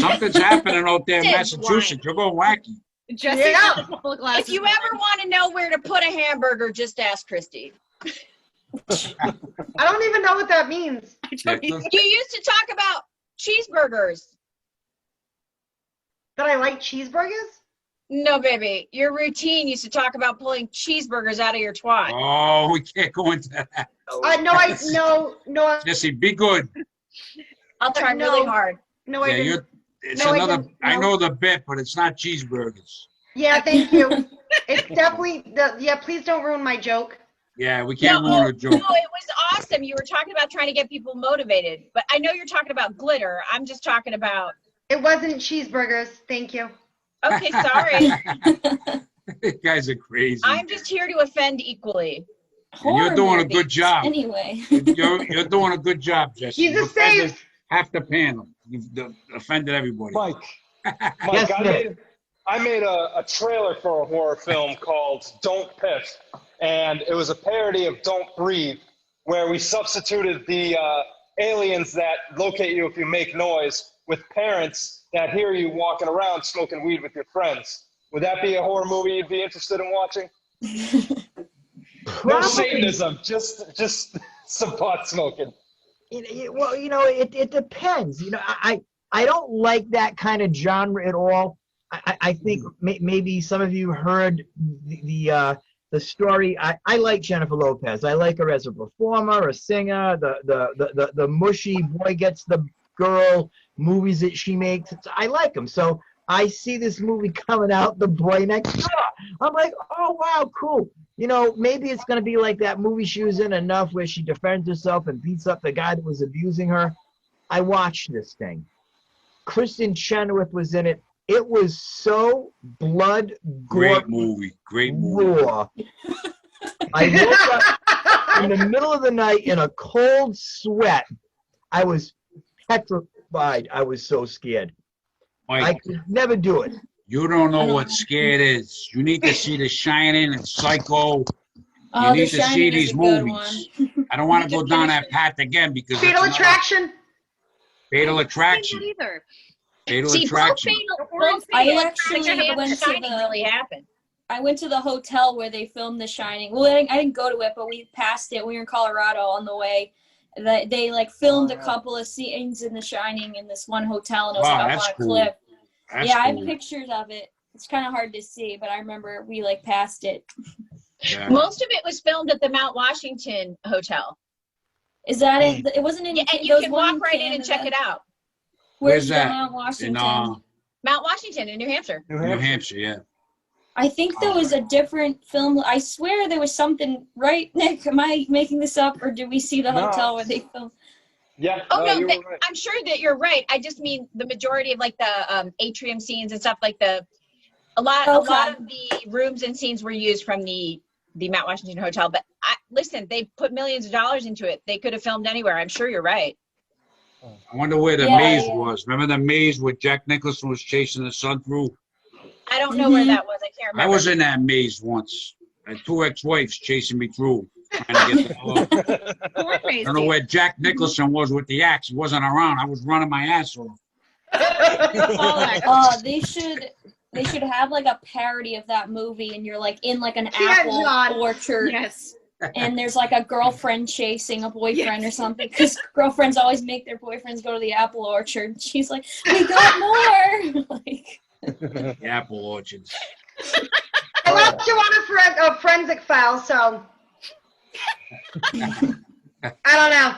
S4: something's happening out there in Massachusetts. You're going wacky.
S1: Jesse
S6: Yeah.
S1: had a couple of glasses.
S2: If you ever want to know where to put a hamburger, just ask Kristy.
S6: I don't even know what that means.
S2: You used to talk about cheeseburgers.
S6: That I like cheeseburgers?
S2: No, baby. Your routine used to talk about pulling cheeseburgers out of your twat.
S4: Oh, we can't go into that.
S6: No,
S4: Jesse, be good.
S2: I'll try
S6: No.
S2: really hard.
S6: no, I
S4: Yeah,
S6: didn't.
S4: it's
S6: No, I
S4: another.
S6: didn't.
S4: I
S6: No.
S4: know the bit, but it's not cheeseburgers.
S6: Yeah, thank you. It's definitely please don't ruin my joke.
S4: Yeah, we can't
S2: No,
S4: ruin a joke.
S2: No, it was awesome. You were talking about trying to get people motivated, but I know you're talking about glitter. I'm just talking about.
S6: It wasn't cheeseburgers. Thank you.
S2: Okay, sorry.
S4: You guys are crazy.
S2: I'm just here to offend equally.
S4: And you're doing a good
S3: movies.
S4: job.
S3: Anyway.
S4: You're doing a good job, Jesse.
S6: He's a
S4: You offended
S6: safe.
S4: half the panel. You've offended everybody.
S7: Mike,
S5: Yes,
S7: I made a trailer for a horror film called Don't Piss, and it was a parody of Don't Breathe, where we substituted the aliens that locate you if you make noise with parents that hear you walking around smoking weed with your friends. Would that be a horror movie you'd be interested in watching? No
S5: Probably.
S7: Satanism, just some pot smoking.
S5: Well, it depends. I don't like that kind of genre at all. I think maybe some of you heard the story. I like Jennifer Lopez. I like her as a performer, a singer. The mushy boy gets the girl movies that she makes. I like them. So I see this movie coming out, The Boy Next Door. I'm like, oh wow, cool. you know, maybe it's going to be like that movie she was in Enough where she defends herself and beats up the guy that was abusing her. I watched this thing. Kristen Chenoweth was in it. It was so blood
S4: Great movie. Great movie.
S5: raw. I woke up in the middle of the night in a cold sweat. I was petrified. I was so scared. I
S4: Mike,
S5: could never do it.
S4: you don't know what scared is. You need to see The Shining and Psycho.
S3: Oh,
S4: You need
S3: The
S4: to see
S3: Shining is
S4: these
S3: a good
S4: movies.
S3: one.
S4: I don't want to go down that path again because
S6: Fatal
S4: it's another-
S6: Attraction.
S4: Fatal
S1: I
S4: Attraction.
S1: didn't either.
S4: Fatal
S2: See,
S4: Attraction.
S2: both
S3: I
S2: Fatal
S3: actually
S2: Attraction
S3: went
S2: and
S3: to
S2: Shining
S3: the-
S2: really happened.
S3: I went to the hotel where they filmed The Shining. Well, I didn't go to it, but we passed it. We were in Colorado on the way. They like filmed a couple of scenes in The Shining in this one hotel, and it was
S4: Wow,
S3: like up
S4: that's
S3: on a
S4: cool.
S3: cliff.
S4: That's
S3: Yeah, I have
S4: cool.
S3: pictures of it. It's kind of hard to see, but I remember we like passed it.
S4: Yeah.
S2: Most of it was filmed at the Mount Washington Hotel.
S3: Is that it? It wasn't in.
S2: Yeah, and
S3: there
S2: you
S3: was
S2: can
S3: one
S2: walk right in and check
S3: Canada.
S2: it out.
S4: Where's
S3: the
S4: that?
S3: Mount
S4: In
S3: Washington?
S2: Mount Washington in New Hampshire.
S7: New
S4: New
S7: Hampshire.
S4: Hampshire, yeah.
S3: I think there was a different film. I swear there was something, right, Nick? Am I making this up, or did we see the
S7: No.
S3: hotel where they filmed?
S7: Yeah.
S2: Oh no,
S7: you were right.
S2: I'm sure that you're right. I just mean the majority of like the atrium scenes and stuff like a lot of the rooms and scenes were used from the Mount Washington Hotel. But listen, they put millions of dollars into it. They could have filmed anywhere. I'm sure you're right.
S4: I wonder where the
S3: Yeah,
S4: maze
S3: yeah.
S4: was. Remember the maze where Jack Nicholson was chasing the son through?
S2: I don't know where that was. I can't remember.
S4: I was in that maze once. I had 2 ex-wives chasing me through. Trying to get the hell out.
S1: Corn
S4: I don't know where Jack Nicholson was with the axe. He wasn't around. I was running my ass off.
S3: Oh, they should have like a parody of that movie, and you're like in like an
S6: Yeah,
S3: apple
S6: John.
S3: orchard,
S1: Yes.
S3: and there's like a girlfriend chasing a boyfriend or something, because girlfriends always make their boyfriends go to the apple orchard. She's like, we got more. Like,
S4: The apple orchards.
S6: I left you on a forensic file, so I don't know.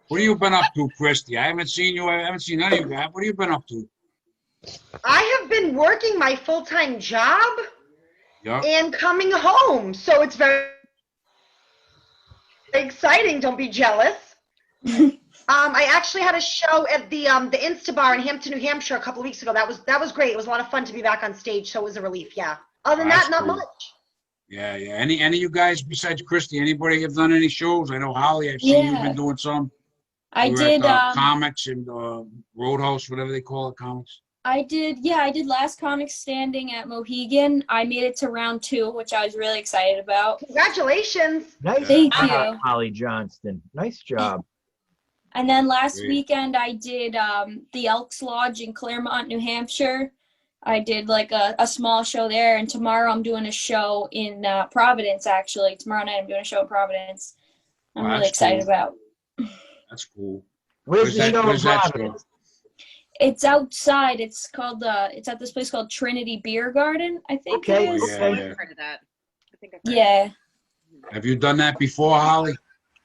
S4: What have you been up to, Kristy? I haven't seen you. I haven't seen any of you. What have you been up to?
S6: I have been working my full-time job
S4: Yeah.
S6: and coming home, so it's very exciting. Don't be jealous. I actually had a show at the Instabar in Hampton, New Hampshire a couple of weeks ago. That was great. It was a lot of fun to be back on stage, so it was a relief. Yeah. Other than
S4: That's
S6: that, not
S4: cool.
S6: much.
S4: Yeah, yeah. Any of you guys besides Kristy? Anybody have done any shows? I know Holly. I've seen you've
S3: Yeah.
S4: been doing some.
S3: I
S4: You were
S3: did.
S4: at, comics and Roadhouse, whatever they call it, comics.
S3: I did. Yeah, I did Last Comic Standing at Mohegan. I made it to round 2, which I was really excited about.
S6: Congratulations.
S5: Nice
S3: Thank
S5: job,
S3: you.
S5: Holly Johnston. Nice job.
S3: And then last
S4: Great.
S3: weekend, I did the Elks Lodge in Claremont, New Hampshire. I did like a small show there, and tomorrow I'm doing a show in Providence. Actually, tomorrow night I'm doing a show in Providence. I'm
S4: Wow,
S3: really
S4: that's
S3: excited
S4: cool.
S3: about.
S4: That's cool.
S5: Where's the show in
S4: Where's that
S5: Providence?
S3: It's outside. It's called. It's at this place called Trinity Beer Garden. I think
S5: Okay,
S3: it is.
S4: Yeah,
S1: I've
S4: yeah.
S1: heard of that. I think I've heard
S3: Yeah.
S4: Have you done that before, Holly?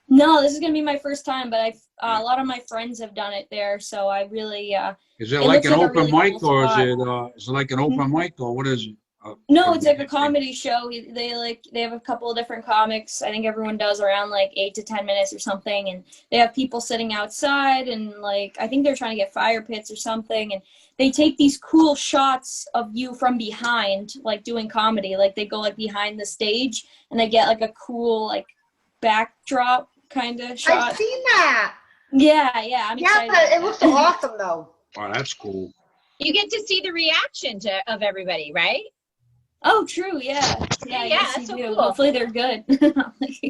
S3: No, this is gonna be my first time, but a lot of my friends have done it there, so I really.
S4: Is it
S3: It
S4: like
S3: looks
S4: an
S3: like a
S4: open
S3: really
S4: mic,
S3: cool
S4: or
S3: spot.
S4: is it like an open mic, or what is it?
S3: No, it's like a comedy show. They have a couple of different comics. I think everyone does around like 8 to 10 minutes or something, and they have people sitting outside, and like I think they're trying to get fire pits or something, and they take these cool shots of you from behind, like doing comedy. Like they go like behind the stage, and they get like a cool like backdrop kind of shot.
S6: I've seen that.
S3: Yeah, I'm
S6: Yeah,
S3: excited.
S6: but
S3: about
S6: it looks
S3: that.
S6: awesome though.
S4: Oh, that's cool.
S2: You get to see the reaction of everybody, right?
S3: Oh, true. Yeah.
S2: Yeah,
S3: yes,
S2: that's
S3: you
S2: so
S3: do.
S2: cool.
S3: Hopefully they're good.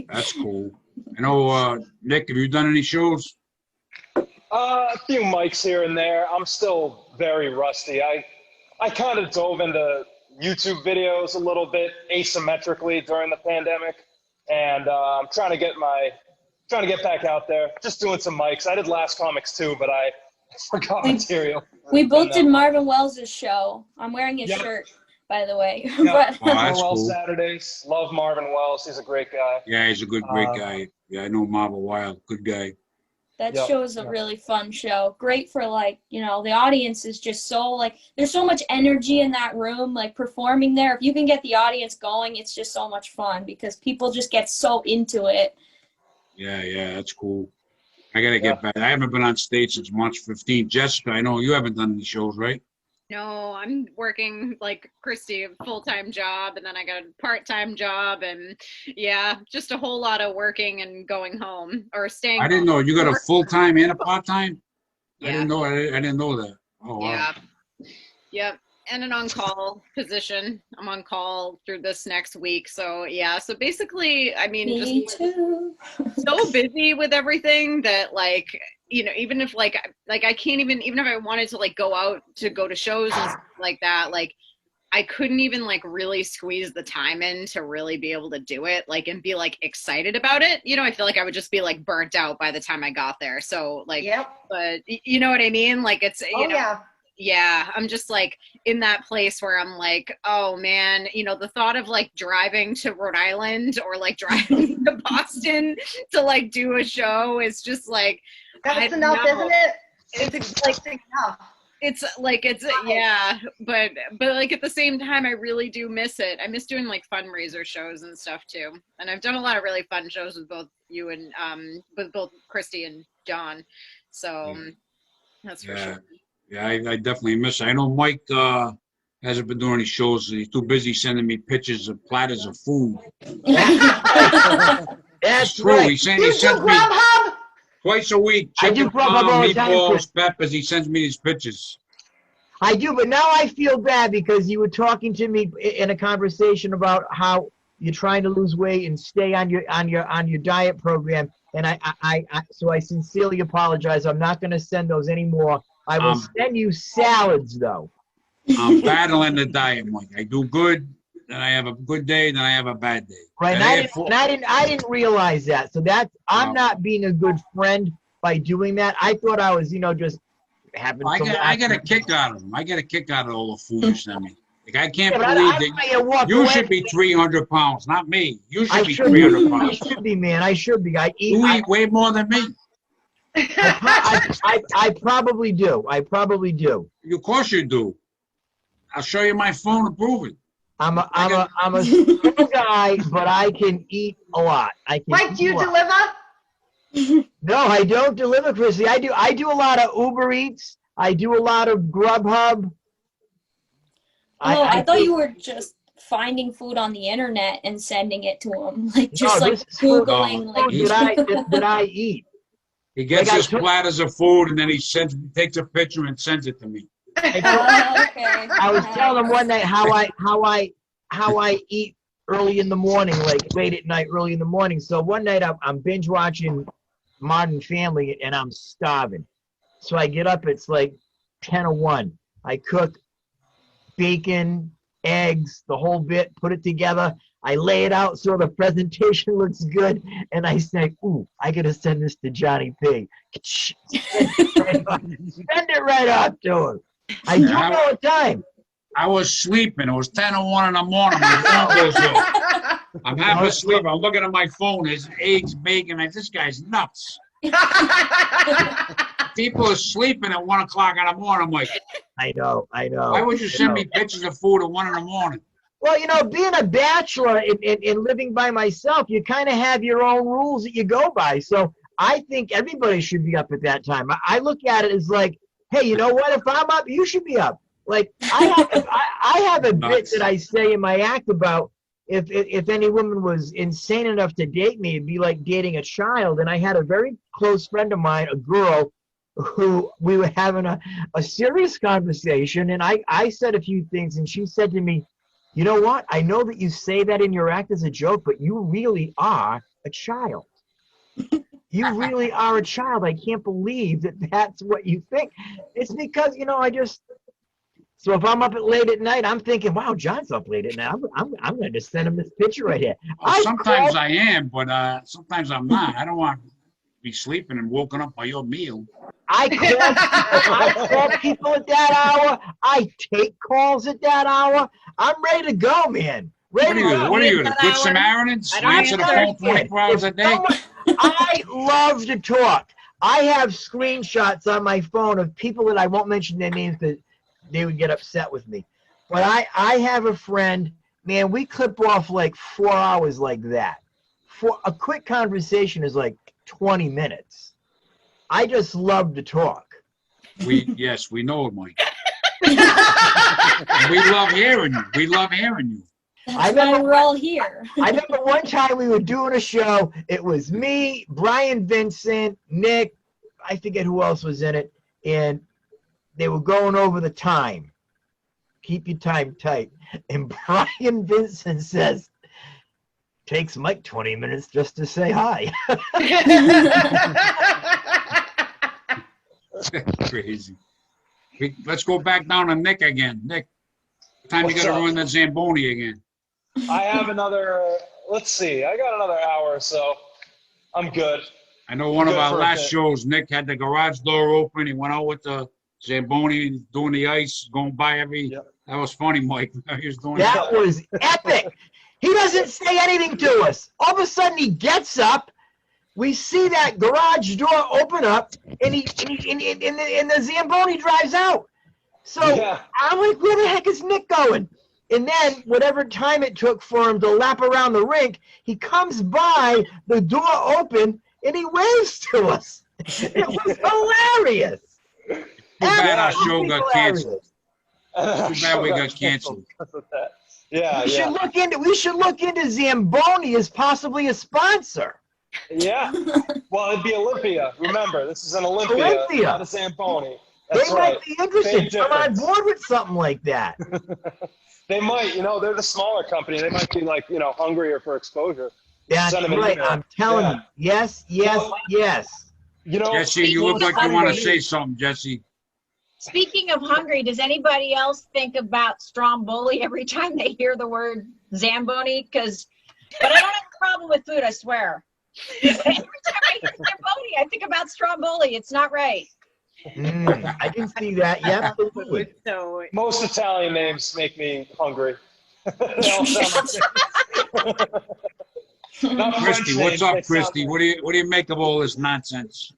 S4: That's cool. I know, Nick, have you done any shows?
S7: A few mics here and there. I'm still very rusty. I kind of dove into YouTube videos a little bit asymmetrically during the pandemic, and I'm trying to get back out there. Just doing some mics. I did Last Comics too, but I forgot material.
S3: We both did Marvin Wells' show. I'm wearing his
S7: Yep.
S3: shirt, by the way.
S7: Yeah.
S3: But
S4: Oh, that's
S7: Wells
S4: cool.
S7: Saturdays. Love Marvin Wells. He's a great guy.
S4: Yeah, he's a great guy. Yeah, I know Marvel Wild. Good guy.
S3: That
S7: Yep,
S3: show is a
S7: yep.
S3: really fun show. Great for like, you know, the audience is just so like, there's so much energy in that room, like performing there. If you can get the audience going, it's just so much fun because people just get so into it.
S4: Yeah, that's cool. I gotta get back. I haven't been on stage since March 15th. Jessica, I know you haven't done any shows, right?
S1: No, I'm working like Kristy, a full-time job, and then I got a part-time job, and yeah, just a whole lot of working and going home or staying
S4: I didn't
S1: home.
S4: know you got a full-time and a part-time. I
S1: Yeah.
S4: didn't know. I didn't know that. Oh wow.
S1: Yeah. Yep. And an on-call position. I'm on call through this next week. So yeah. So basically, I mean,
S3: Me
S1: just
S3: too.
S1: so busy with everything that like, you know, even if like I can't even if I wanted to like go out to go to shows and stuff like that, like I couldn't even like really squeeze the time in to really be able to do it, like, and be like excited about it. You know, I feel like I would just be like burnt out by the time I got there. So like,
S6: Yep.
S1: but you know what I mean? Like it's, you
S6: Oh,
S1: know,
S6: yeah.
S1: yeah, I'm just like in that place where I'm like, oh man, you know, the thought of like driving to Rhode Island or like driving to Boston to like do a show is just like, I
S6: That's
S1: don't
S6: enough,
S1: know.
S6: isn't it?
S1: It's like
S6: enough.
S1: it's like it's yeah, but like at the same time I really do miss it. I miss doing like fundraiser shows and stuff too. And I've done a lot of really fun shows with both you and with both Kristy and John. So that's for sure.
S4: Yeah, I definitely miss it. I know Mike hasn't been doing any shows. He's too busy sending me pictures of platters of food.
S5: That's
S4: True.
S5: right.
S4: He
S6: You do
S4: sends me
S6: Grubhub?
S4: twice a week.
S5: I do
S4: Chicken
S5: Grubhub all the time,
S4: meatballs,
S5: Chris.
S4: peppers. He sends me these pictures.
S5: I do, but now I feel bad because you were talking to me in a conversation about how you're trying to lose weight and stay on your diet program, and so I sincerely apologize. I'm not going to send those anymore. I will send you salads though.
S4: I'm battling the diet, Mike. I do good, then I have a good day, then I have a bad day.
S5: Right, and I didn't realize that. So I'm not being a good friend by doing that. I thought I was, just having.
S4: I get a kick out of them. I get a kick out of all the food you send me. Like I can't
S5: Yeah,
S4: believe that you should be 300 pounds, not me. You should be 300
S5: I
S4: pounds.
S5: should be, man. I should be.
S4: You eat way more than me.
S5: I probably do. I probably do.
S4: Of course you do. I'll show you my phone to prove it.
S5: I'm a small guy, but I can eat a lot.
S6: Mike, do you deliver?
S5: No, I don't deliver, Chrissy. I do a lot of Uber Eats. I do a lot of Grubhub.
S3: I thought you were just finding food on the internet and sending it to them, like just
S5: No,
S3: like Googling, like
S5: that I eat.
S4: He gets
S5: Like
S4: his platters of food and then he takes a picture and sends it to me.
S3: okay.
S5: I was telling him one night how I eat early in the morning, like late at night, early in the morning. So one night I'm binge watching Modern Family and I'm starving. So I get up, it's like 10:01. I cook bacon, eggs, the whole bit, put it together. I lay it out so the presentation looks good. And I say, ooh, I got to send this to Johnny P. Send it right off to him. I do all the time.
S4: I was sleeping. It was 10:01 in the morning. My phone goes off. I'm half asleep. I'm looking at my phone. There's eggs, bacon. This guy's nuts. People are sleeping at 1 o'clock in the morning. I'm like,
S5: I know.
S4: why would you send me pictures of food at 1 in the morning?
S5: Well, being a bachelor and living by myself, you kind of have your own rules that you go by. So I think everybody should be up at that time. I look at it as like, hey, you know what? If I'm up, you should be up. Like I have a bit that I say in my act about if any woman was insane enough to date me, it'd be like dating a child. And I had a very close friend of mine, a girl, who we were having a serious conversation. And I said a few things and she said to me, you know what? I know that you say that in your act as a joke, but you really are a child. You really are a child. I can't believe that that's what you think. It's because, so if I'm up late at night, I'm thinking, wow, John's up late at night. I'm going to just send him this picture right here.
S4: Sometimes I am, but sometimes I'm not. I don't want to be sleeping and woken up by your meal.
S5: I call people at that hour. I take calls at that hour. I'm ready to go, man.
S4: What are you, the Good Samaritan? Answer the phone 24 hours a day?
S5: I love to talk. I have screenshots on my phone of people that I won't mention their names because they would get upset with me. But I have a friend, man, we clip off like 4 hours like that. For a quick conversation is like 20 minutes. I just love to talk.
S4: Yes, we know it, Mike. We love hearing you. We love hearing you.
S3: That's why we're all here.
S5: I remember one time we were doing a show. It was me, Brian Vincent, Nick, I forget who else was in it, and they were going over the time. Keep your time tight. And Brian Vincent says, takes Mike 20 minutes just to say hi.
S4: Crazy. Let's go back down to Nick again. Nick, time you got to ruin that Zamboni again.
S7: I have another, let's see, I got another hour or so. I'm good.
S4: I know one of our last shows, Nick had the garage door open. He went out with the Zamboni, doing the ice, going by every. Yep. That was funny, Mike. He was doing
S5: that was epic. He doesn't say anything to us. All of a sudden, he gets up. We see that garage door open up, and the Zamboni drives out. So I'm like, where the heck is Nick going? And then whatever time it took for him to lap around the rink, he comes by, the door open, and he waves to us. It was hilarious.
S4: Too bad our show got canceled. Too bad we got canceled.
S7: Yeah,
S5: we should look into Zamboni as possibly a sponsor.
S7: Yeah. Well, it'd be Olympia. Remember, this is an Olympia. Not a Zamboni.
S5: That's they might be interested. Come on board with something like that.
S7: They might, they're the smaller company. They might be like, hungrier for exposure.
S5: That's right. I'm telling you. Yes.
S4: Jessie, you look like you want to say something, Jessie.
S2: Speaking of hungry, does anybody else think about Stromboli every time they hear the word Zamboni? But I don't have a problem with food, I swear. Every time I hear Zamboni, I think about Stromboli. It's not right.
S5: I can see that. Yeah, absolutely.
S7: Most Italian names make me hungry. They all sound the same.
S4: Kristy, what's up, Kristy? What do you make of all this nonsense?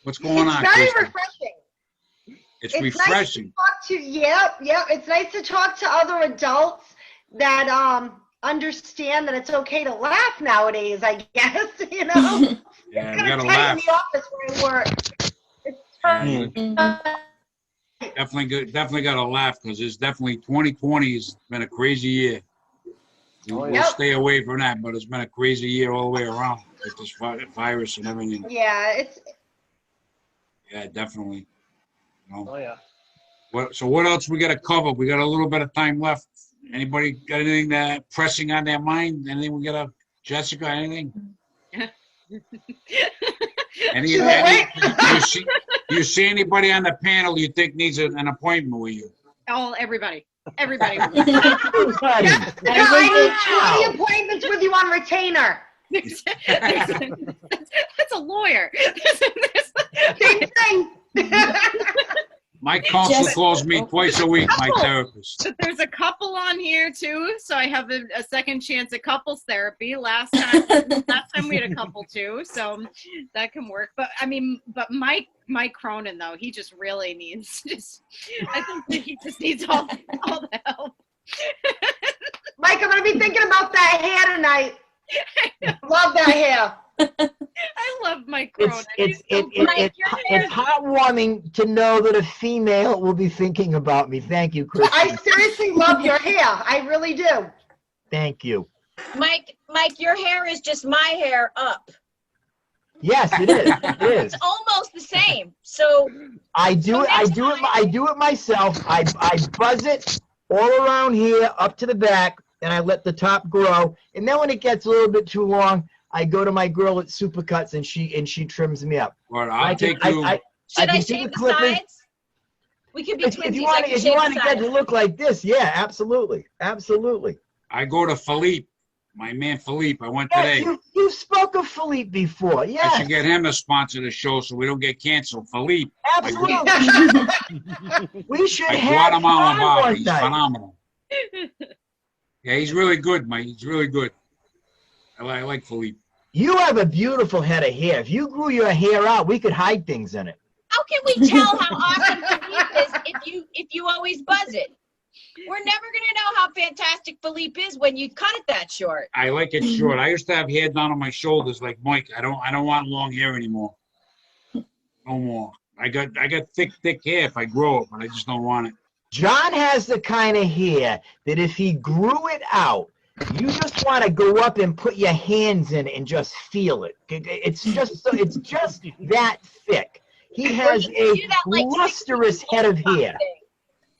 S4: What's going on,
S6: It's very
S4: Kristy?
S6: refreshing.
S4: It's refreshing.
S6: It's nice to talk to other adults that understand that it's okay to laugh nowadays, I guess,
S4: Yeah, you gotta laugh.
S6: In the office where I work.
S4: Definitely got to laugh because it's definitely 2020 has been a crazy year. We'll stay away from that, but it's been a crazy year all the way around with this virus and everything.
S6: Yeah,
S4: definitely.
S7: Oh yeah.
S4: So what else we got to cover? We got a little bit of time left. Anybody got anything that pressing on their mind? Anything we got to, Jessica? Anything? You see anybody on the panel you think needs an appointment with you?
S1: Oh, everybody. Everybody.
S6: I need 20 appointments with you on retainer.
S1: That's a lawyer.
S6: Same thing.
S4: My counselor calls me twice a week, my therapist.
S1: There's a couple on here too, so I have a second chance at couples therapy. Last time we had a couple too, so that can work. But Mike Cronin though, he just really needs I think that he just needs all the help.
S6: Mike, I'm gonna be thinking about that hair tonight. Love that hair.
S1: I love Mike Cronin.
S5: It's heartwarming to know that a female will be thinking about me. Thank you, Kristy.
S6: I seriously love your hair. I really do.
S5: Thank you.
S2: Mike, your hair is just my hair up.
S5: Yes, it is. It is.
S2: It's almost the same. So
S5: I do it myself. I buzz it all around here up to the back, and I let the top grow. And then when it gets a little bit too long, I go to my girl at Supercuts and she trims me up.
S4: Well, I'll take you.
S2: Should I shave the sides? We could be twinsies.
S5: If you want to get to look like this, yeah, absolutely. Absolutely.
S4: I go to Philippe, my man Philippe. I went today.
S5: You spoke of Philippe before. Yeah.
S4: I should get him to sponsor the show so we don't get canceled. Philippe.
S5: Absolutely. We should have him on
S4: He's phenomenal. Yeah, he's really good, Mike. He's really good. I like Philippe.
S5: You have a beautiful head of hair. If you grew your hair out, we could hide things in it.
S2: How can we tell how awesome Philippe is if you always buzz it? We're never gonna know how fantastic Philippe is when you cut it that short.
S4: I like it short. I used to have hair down on my shoulders like Mike. I don't want long hair anymore. No more. I got thick hair if I grow it, but I just don't want it.
S5: John has the kind of hair that if he grew it out, you just want to go up and put your hands in it and just feel it. It's just that thick. He has a lustrous head of hair.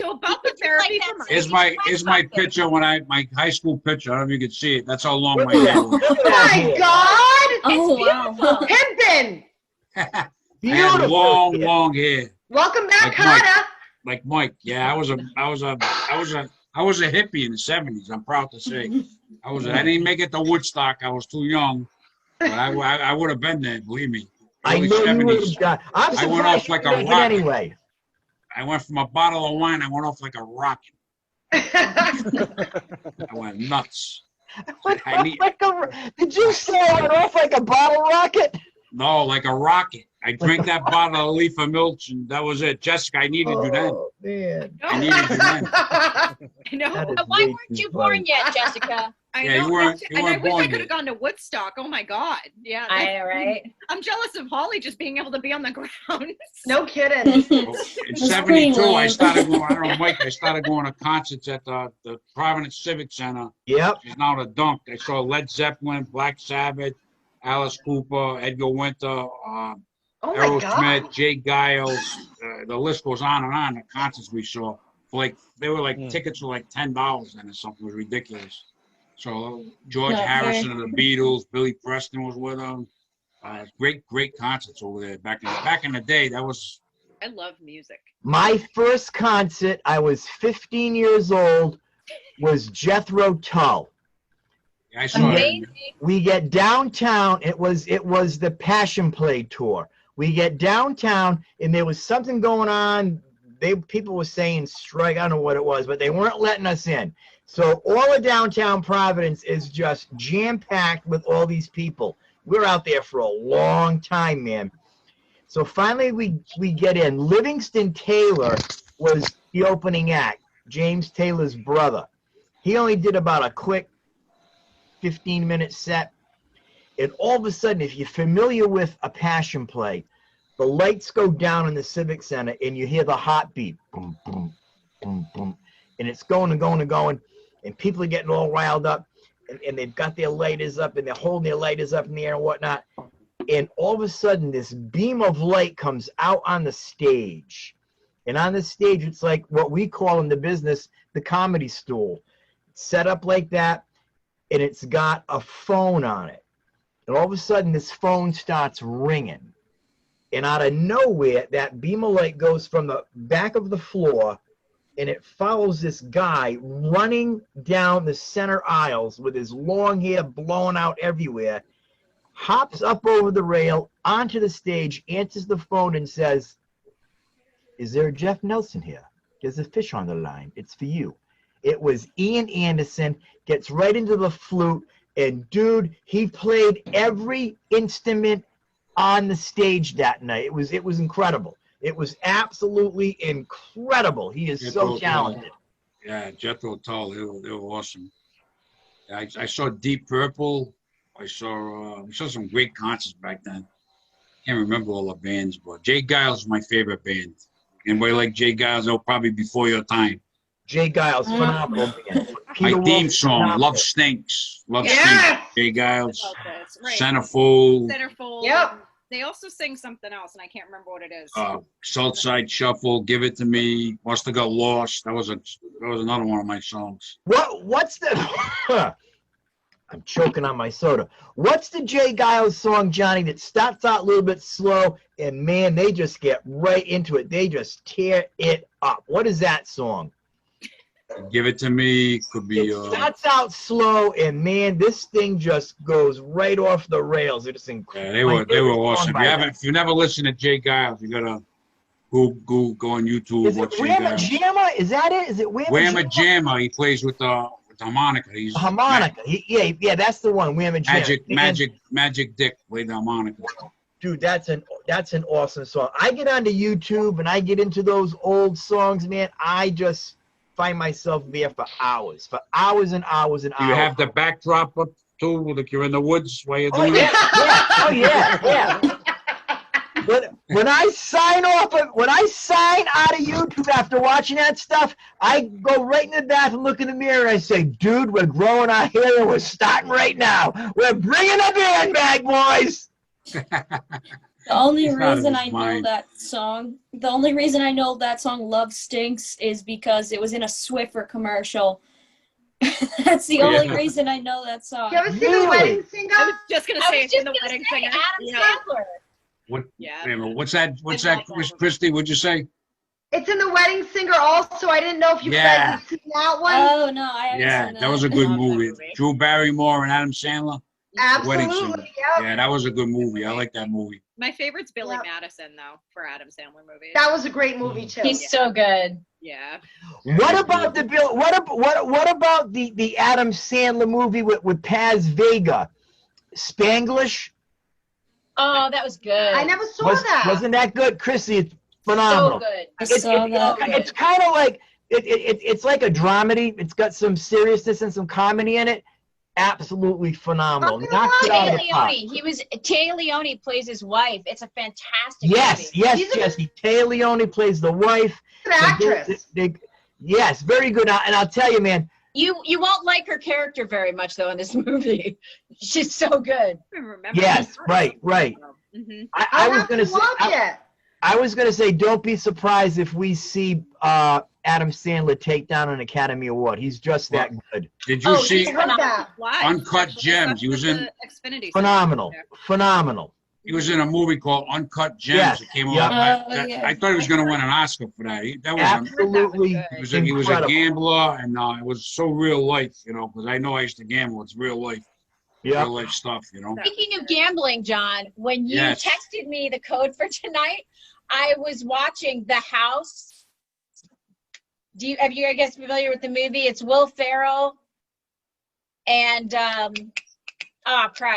S1: So about the therapy for Mike.
S4: Is my picture my high school picture. I don't know if you can see it. That's how long my hair was.
S6: Oh my God!
S3: Oh wow.
S6: Pimpin'!
S4: I had long hair.
S6: Welcome back,
S4: Like
S6: Carter.
S4: Like Mike. Yeah, I was a hippie in the 70s. I'm proud to say. I didn't make it to Woodstock. I was too young, but I would have been there. Believe me.
S5: I
S4: Early
S5: know you
S4: 70s.
S5: would have got. I'm
S4: I went off
S5: surprised
S4: like
S5: you
S4: a
S5: make it
S4: rocket.
S5: anyway.
S4: I went from a bottle of wine. I went off like a rocket. I went nuts.
S5: Did you say I went off like a bottle rocket?
S4: No, like a rocket. I drank that bottle of Leaf of Milch, and that was it. Jessica, I needed you then.
S5: Oh, man.
S4: I needed you then.
S1: I know.
S5: That is
S2: Why
S5: way
S2: weren't
S5: too
S2: you
S5: funny.
S2: born yet, Jessica?
S1: I
S4: Yeah,
S1: know.
S4: you weren't
S1: And I wish
S4: born
S1: I could
S4: yet.
S1: have gone to Woodstock. Oh my God. Yeah.
S2: Right.
S1: I'm jealous of Holly just being able to be on the ground.
S6: No kidding.
S4: In
S3: pretty
S4: 72, I
S3: lame.
S4: started going, I don't know, Mike, I started going to concerts at the Providence Civic Center.
S5: Yep.
S4: It's now the Dunk. I saw Led Zeppelin, Black Sabbath, Alice Cooper, Edgar Winter,
S6: Oh my
S4: Aerosmith,
S6: God.
S4: Jay Giles. The list goes on and on. The concerts we saw, they were like tickets were like $10 then or something. It was ridiculous. So George
S3: Not
S4: Harrison of the Beatles, Billy Preston was with them. Great concerts over there back in the day. That was
S1: I love music.
S5: My first concert, I was 15 years old, was Jethro Tull.
S4: I saw it.
S2: Amazing.
S5: We get downtown. It was the Passion Play tour. We get downtown, and there was something going on. People were saying strike. I don't know what it was, but they weren't letting us in. So all of downtown Providence is just jam-packed with all these people. We're out there for a long time, man. So finally we get in. Livingston Taylor was the opening act, James Taylor's brother. He only did about a quick 15-minute set. And all of a sudden, if you're familiar with a Passion Play, the lights go down in the Civic Center and you hear the heartbeat. Boom, boom, boom, boom. And it's going and going and going. And people are getting all riled up. And they've got their lighters up and they're holding their lighters up in the air and whatnot. And all of a sudden, this beam of light comes out on the stage. And on the stage, it's like what we call in the business the comedy stool. It's set up like that, and it's got a phone on it. And all of a sudden, this phone starts ringing. And out of nowhere, that beam of light goes from the back of the floor, and it follows this guy running down the center aisles with his long hair blowing out everywhere, hops up over the rail, onto the stage, answers the phone, and says, "Is there a Jeff Nelson here? There's a fish on the line. It's for you." It was Ian Anderson, gets right into the flute, and dude, he played every instrument on the stage that night. It was incredible. It was absolutely incredible. He is so talented.
S4: Yeah, Jethro Tull, they were awesome. I saw Deep Purple. I saw some great concerts back then. Can't remember all the bands, but Jay Giles is my favorite band. Anybody like Jay Giles? Oh, probably before your time.
S5: Jay Giles, phenomenal band.
S4: My
S5: Peter
S4: theme
S5: Wolf,
S4: song,
S5: phenomenal.
S4: Love Stinks. Love
S6: Yes!
S4: Stinks. Jay Giles.
S1: About this. Right.
S4: Centerfold.
S1: Centerfold.
S6: Yep.
S1: They also sing something else, and I can't remember what it is.
S4: Southside Shuffle. Give It to Me. Must Have Got Lost. That was another one of my songs.
S5: What's the I'm choking on my soda. What's the Jay Giles song, Johnny, that starts out a little bit slow and man, they just get right into it. They just tear it up. What is that song?
S4: Give It to Me. Could be
S5: It starts out slow and man, this thing just goes right off the rails. It's incredible.
S4: yeah, they were awesome. If you never listened to Jay Giles, you gotta go on YouTube.
S5: Is it
S4: watch Jay
S5: Whamma
S4: Giles.
S5: Jamma? Is that it? Is it Whamma
S4: Whamma
S5: Jamma?
S4: Jamma. He plays with the harmonica. He's
S5: Harmonica. Yeah, that's the one. We have a jam.
S4: Magic Dick played the harmonica.
S5: Dude, that's an awesome song. I get onto YouTube and I get into those old songs, man. I just find myself there for hours and hours and hours.
S4: Do you have the backdrop up too, like you're in the woods while you're
S5: Oh
S4: doing
S5: yeah, yeah, oh yeah. When I sign out of YouTube after watching that stuff, I go right in the bathroom, look in the mirror, and I say, "Dude, we're growing our hair and we're starting right now. We're bringing a band back, boys."
S3: The only reason I know that song, Love Stinks, is because it was in a Swiffer commercial. That's the only reason I know that song.
S6: You ever seen The Wedding Singer?
S1: I was just gonna say it's in The Wedding Singer.
S2: Adam Sandler.
S4: What?
S1: Yeah.
S4: Wait a minute, what's that, Kristy? What'd you say?
S6: It's in The Wedding Singer also. I didn't know if you guys had seen that one.
S3: Oh, no, I haven't seen
S4: That was a good movie. Drew Barrymore and Adam Sandler.
S6: Absolutely,
S4: Yeah, that was a good movie. I like that movie.
S1: My favorite's Billy Madison, though, for Adam Sandler movies.
S6: That was a great movie too.
S2: He's so good.
S1: Yeah.
S5: What about what about the Adam Sandler movie with Paz Vega, Spanglish?
S2: Oh, that was good.
S6: I never saw that.
S5: Wasn't that good, Kristy? It's phenomenal.
S2: So good.
S5: It's kind of like it's like a dramedy. It's got some seriousness and some comedy in it. Absolutely phenomenal. Knocked it out of the park.
S2: Téa Leoni plays his wife. It's a fantastic
S5: Yes,
S2: movie.
S5: yes, Jessie. Téa Leoni plays the wife.
S6: Good actress.
S5: Yes, very good. And I'll tell you, man.
S2: You won't like her character very much though in this movie. She's so good.
S5: Yes, right.
S1: Mm-hmm.
S5: I was gonna say, don't be surprised if we see Adam Sandler take down an Academy Award. He's just that good.
S4: Did you see
S6: that?
S4: Uncut Gems? He was in
S5: phenomenal.
S4: He was in a movie called Uncut Gems.
S5: Yes.
S4: It came out. I thought he was going to win an Oscar for that. That was
S5: Absolutely.
S4: He was a gambler, and it was so real life, because I know I used to gamble. It's real life.
S5: Yeah.
S4: Real life stuff,
S2: Speaking of gambling, John, when you texted me the code for tonight, I was watching The House. Are you guys familiar with the movie? It's Will Ferrell and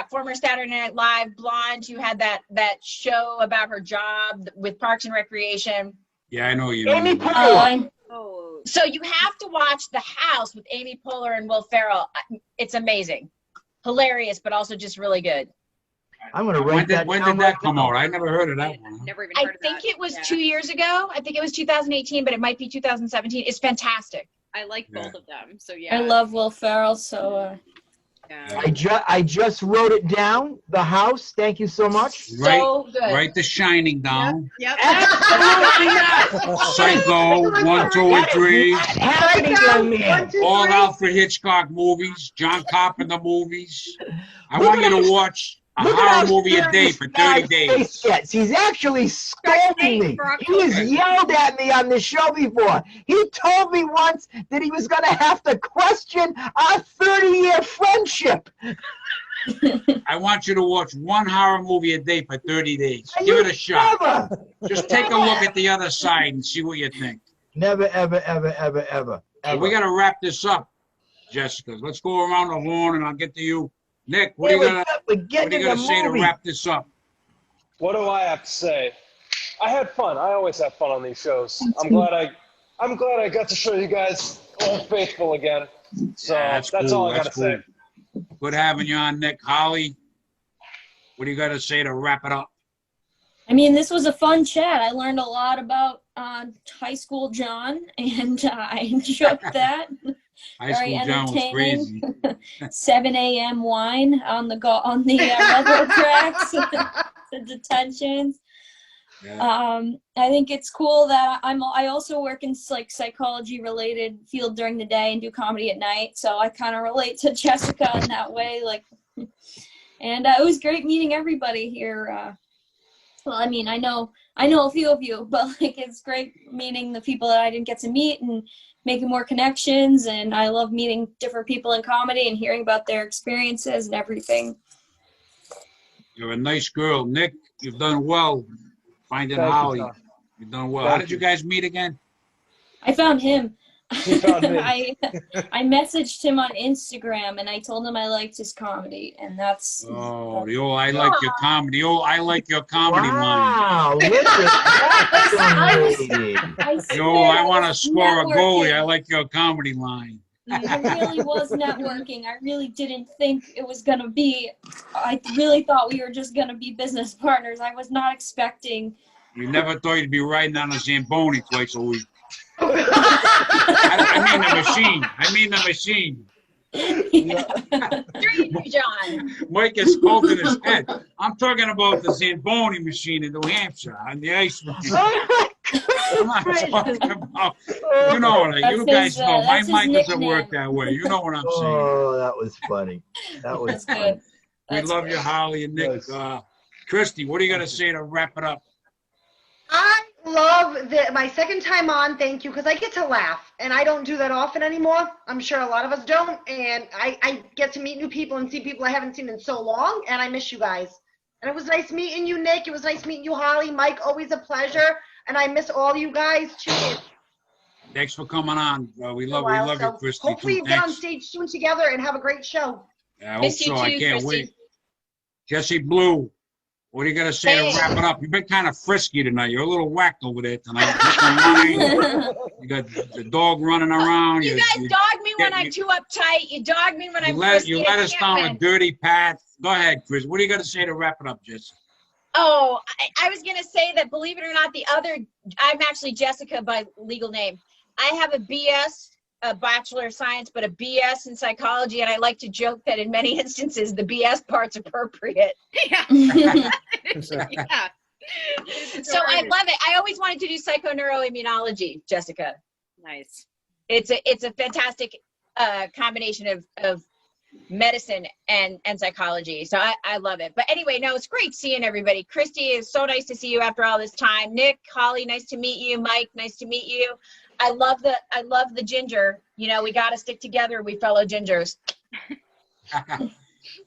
S2: former Saturday Night Live blonde who had that show about her job with Parks and Recreation.
S4: Yeah, I know you.
S5: Amy Poehler.
S2: So you have to watch The House with Amy Poehler and Will Ferrell. It's amazing. Hilarious, but also just really good.
S5: I'm going to write that down.
S4: When did that come out? I never heard of that one.
S1: Never even heard of that.
S2: I think it was 2 years ago. I think it was 2018, but it might be 2017. It's fantastic.
S1: I like both of them. So yeah.
S3: I love Will Ferrell, so
S5: I just wrote it down. The House. Thank you so much.
S2: So good.
S4: Write The Shining down.
S1: Yep.
S5: Absolutely not.
S4: Psycho 1, 2, and 3.
S5: Happening, young man.
S4: All Alfred Hitchcock movies. John Carpenter movies. I want you to watch a horror movie a day for 30 days.
S5: He's actually scolding me. He has yelled at me on this show before. He told me once that he was going to have to question our 30-year friendship.
S4: I want you to watch one horror movie a day for 30 days. Give it a shot.
S5: Never.
S4: Just take a look at the other side and see what you think.
S5: Never, ever.
S4: We got to wrap this up, Jessica. Let's go around the horn and I'll get to you. Nick, what are you gonna say to wrap this up?
S7: What do I have to say? I had fun. I always have fun on these shows. I'm glad I got to show you guys Old Faithful again. So that's cool. All I gotta say.
S4: Good having you on, Nick. Holly, what do you got to say to wrap it up?
S3: I mean, this was a fun chat. I learned a lot about high school John, and I enjoyed that.
S4: High school John was crazy.
S3: 7 a.m. wine on the railroad tracks, the detentions. Yeah. I think it's cool that I also work in psychology related field during the day and do comedy at night. So I kind of relate to Jessica in that way. And it was great meeting everybody here. Well, I mean, I know a few of you, but it's great meeting the people that I didn't get to meet and making more connections. And I love meeting different people in comedy and hearing about their experiences and everything.
S4: You're a nice girl, Nick. You've done well finding Holly. You've done well. How did you guys meet again?
S3: I found him
S7: He found me.
S3: I messaged him on Instagram and I told him I liked his comedy, and that's.
S4: Oh, the old I like your comedy. Oh, I like your comedy line.
S5: Wow, look at that, lady.
S4: Yo, I want to score a goalie. I like your comedy line.
S3: I really was networking. I really didn't think it was going to be. I really thought we were just going to be business partners. I was not expecting.
S4: You never thought you'd be riding on a Zamboni twice a week. I mean the machine.
S2: John.
S4: Mike is holding his head. I'm talking about the Zamboni machine in New Hampshire on the ice machine. I'm not talking about, you know what, you guys know, my mic doesn't work that way. You know what I'm saying.
S5: Oh, that was funny. That was
S3: good.
S4: We love you, Holly and Nick.
S7: Nice.
S4: Kristy, what are you going to say to wrap it up?
S6: I love my second time on, thank you, because I get to laugh, and I don't do that often anymore. I'm sure a lot of us don't, and I get to meet new people and see people I haven't seen in so long, and I miss you guys. And it was nice meeting you, Nick. It was nice meeting you, Holly. Mike, always a pleasure, and I miss all you guys, too.
S4: Thanks for coming on. We love you, Kristy.
S6: Hopefully you get on stage soon together and have a great show.
S4: I hope
S2: Miss you
S4: so. I
S2: too,
S4: can't
S2: Kristy.
S4: wait. Jessie Blue, what are you going to say to wrap it up? You've been kind of frisky tonight. You're a little whacked over there tonight. You got the dog running around.
S2: You guys dog me when I'm too uptight. You dog me when I'm frisky.
S4: You let us down a dirty path. Go ahead, Chris. What are you going to say to wrap it up, Jessie?
S2: Oh, I was going to say that, believe it or not, I'm actually Jessica by legal name. I have a BS, a Bachelor of Science, but a BS in psychology, and I like to joke that in many instances, the BS part's appropriate.
S1: Yeah.
S2: Yeah.
S1: It's
S2: So I
S1: adorable.
S2: love it. I always wanted to do psychoneuroimmunology, Jessica.
S1: Nice.
S2: It's a fantastic combination of medicine and psychology. So I love it. But anyway, no, it's great seeing everybody. Kristy, it's so nice to see you after all this time. Nick, Holly, nice to meet you. Mike, nice to meet you. I love the ginger. You know, we got to stick together, we fellow gingers.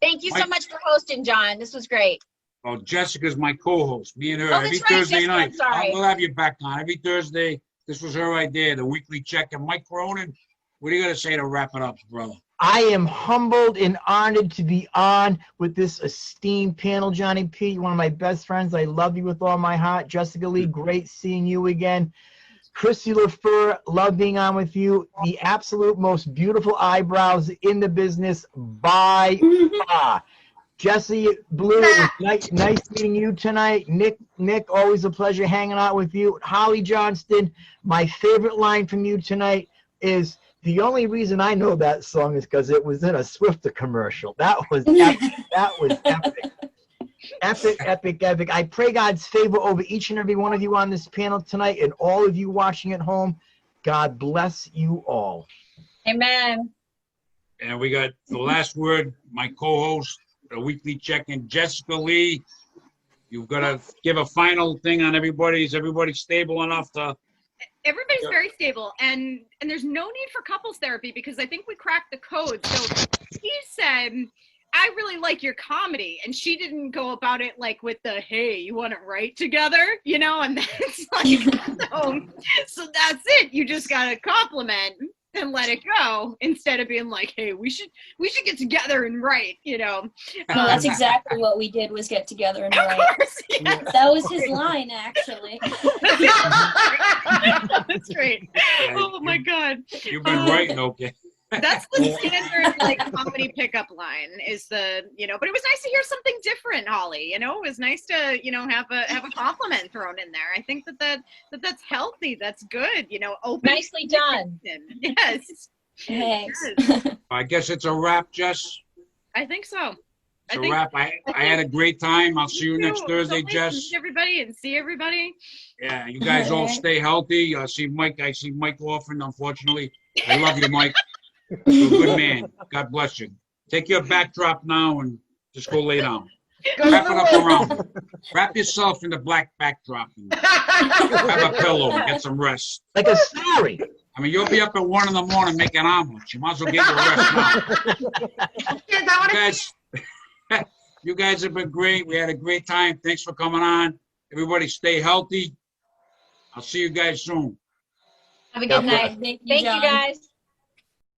S2: Thank you so much for hosting, John. This was great.
S4: Well, Jessica's my co-host. Me and her
S2: Oh,
S4: every
S2: that's right,
S4: Thursday
S2: Jessica,
S4: night.
S2: I'm sorry.
S4: We'll have you back on every Thursday. This was her idea, the weekly check. And Mike Cronin, what are you going to say to wrap it up, brother?
S5: I am humbled and honored to be on with this esteemed panel, Johnny P. You're one of my best friends. I love you with all my heart. Jessica Lee, great seeing you again. Kristy Lafleur, love being on with you. The absolute most beautiful eyebrows in the business by far. Jessie Blue, it was nice meeting you tonight. Nick, always a pleasure hanging out with you. Holly Johnston, my favorite line from you tonight is, the only reason I know that song is because it was in a Swifter commercial. That was epic. That was epic. Epic. I pray God's favor over each and every one of you on this panel tonight and all of you watching at home. God bless you all.
S2: Amen.
S4: And we got the last word, my co-host, the weekly check-in, Jessica Lee. You've got to give a final thing on everybody. Is everybody stable enough to...
S1: Everybody's very stable, and there's no need for couples therapy because I think we cracked the code. So he said, I really like your comedy, and she didn't go about it like with the, hey, you want to write together, you know, and that's like, so that's it. You just got to compliment and let it go instead of being like, hey, we should get together and write, you know.
S3: No, that's exactly what we did, was get together and write.
S1: Of course, yes.
S3: That was his line, actually.
S1: That's great. Oh my God.
S4: You've been writing, okay.
S1: That's the standard like comedy pickup line is the, you know, but it was nice to hear something different, Holly. You know, it was nice to, you know, have a compliment thrown in there. I think that's healthy. That's good. You know, open.
S2: Nicely done.
S1: Yes.
S3: Thanks.
S1: Yes.
S4: I guess it's a wrap, Jess.
S1: I think so.
S4: It's a wrap. I had a great time. I'll see you next Thursday, Jess.
S1: Meet everybody and see everybody.
S4: Yeah, you guys all stay healthy. I see Mike often, unfortunately. I love you, Mike. You're a good man. God bless you. Take your backdrop now and just go lay down. Wrap it up around. Wrap yourself in the black backdrop and have a pillow and get some rest.
S5: Like a story.
S4: I mean, you'll be up at 1 a.m. making omelets. You might as well get your rest now. You guys have been great. We had a great time. Thanks for coming on. Everybody stay healthy. I'll see you guys soon.
S2: Have a
S5: God
S2: good
S5: bless.
S2: night.
S3: Thank you,
S2: Thank you,
S3: John.
S2: guys.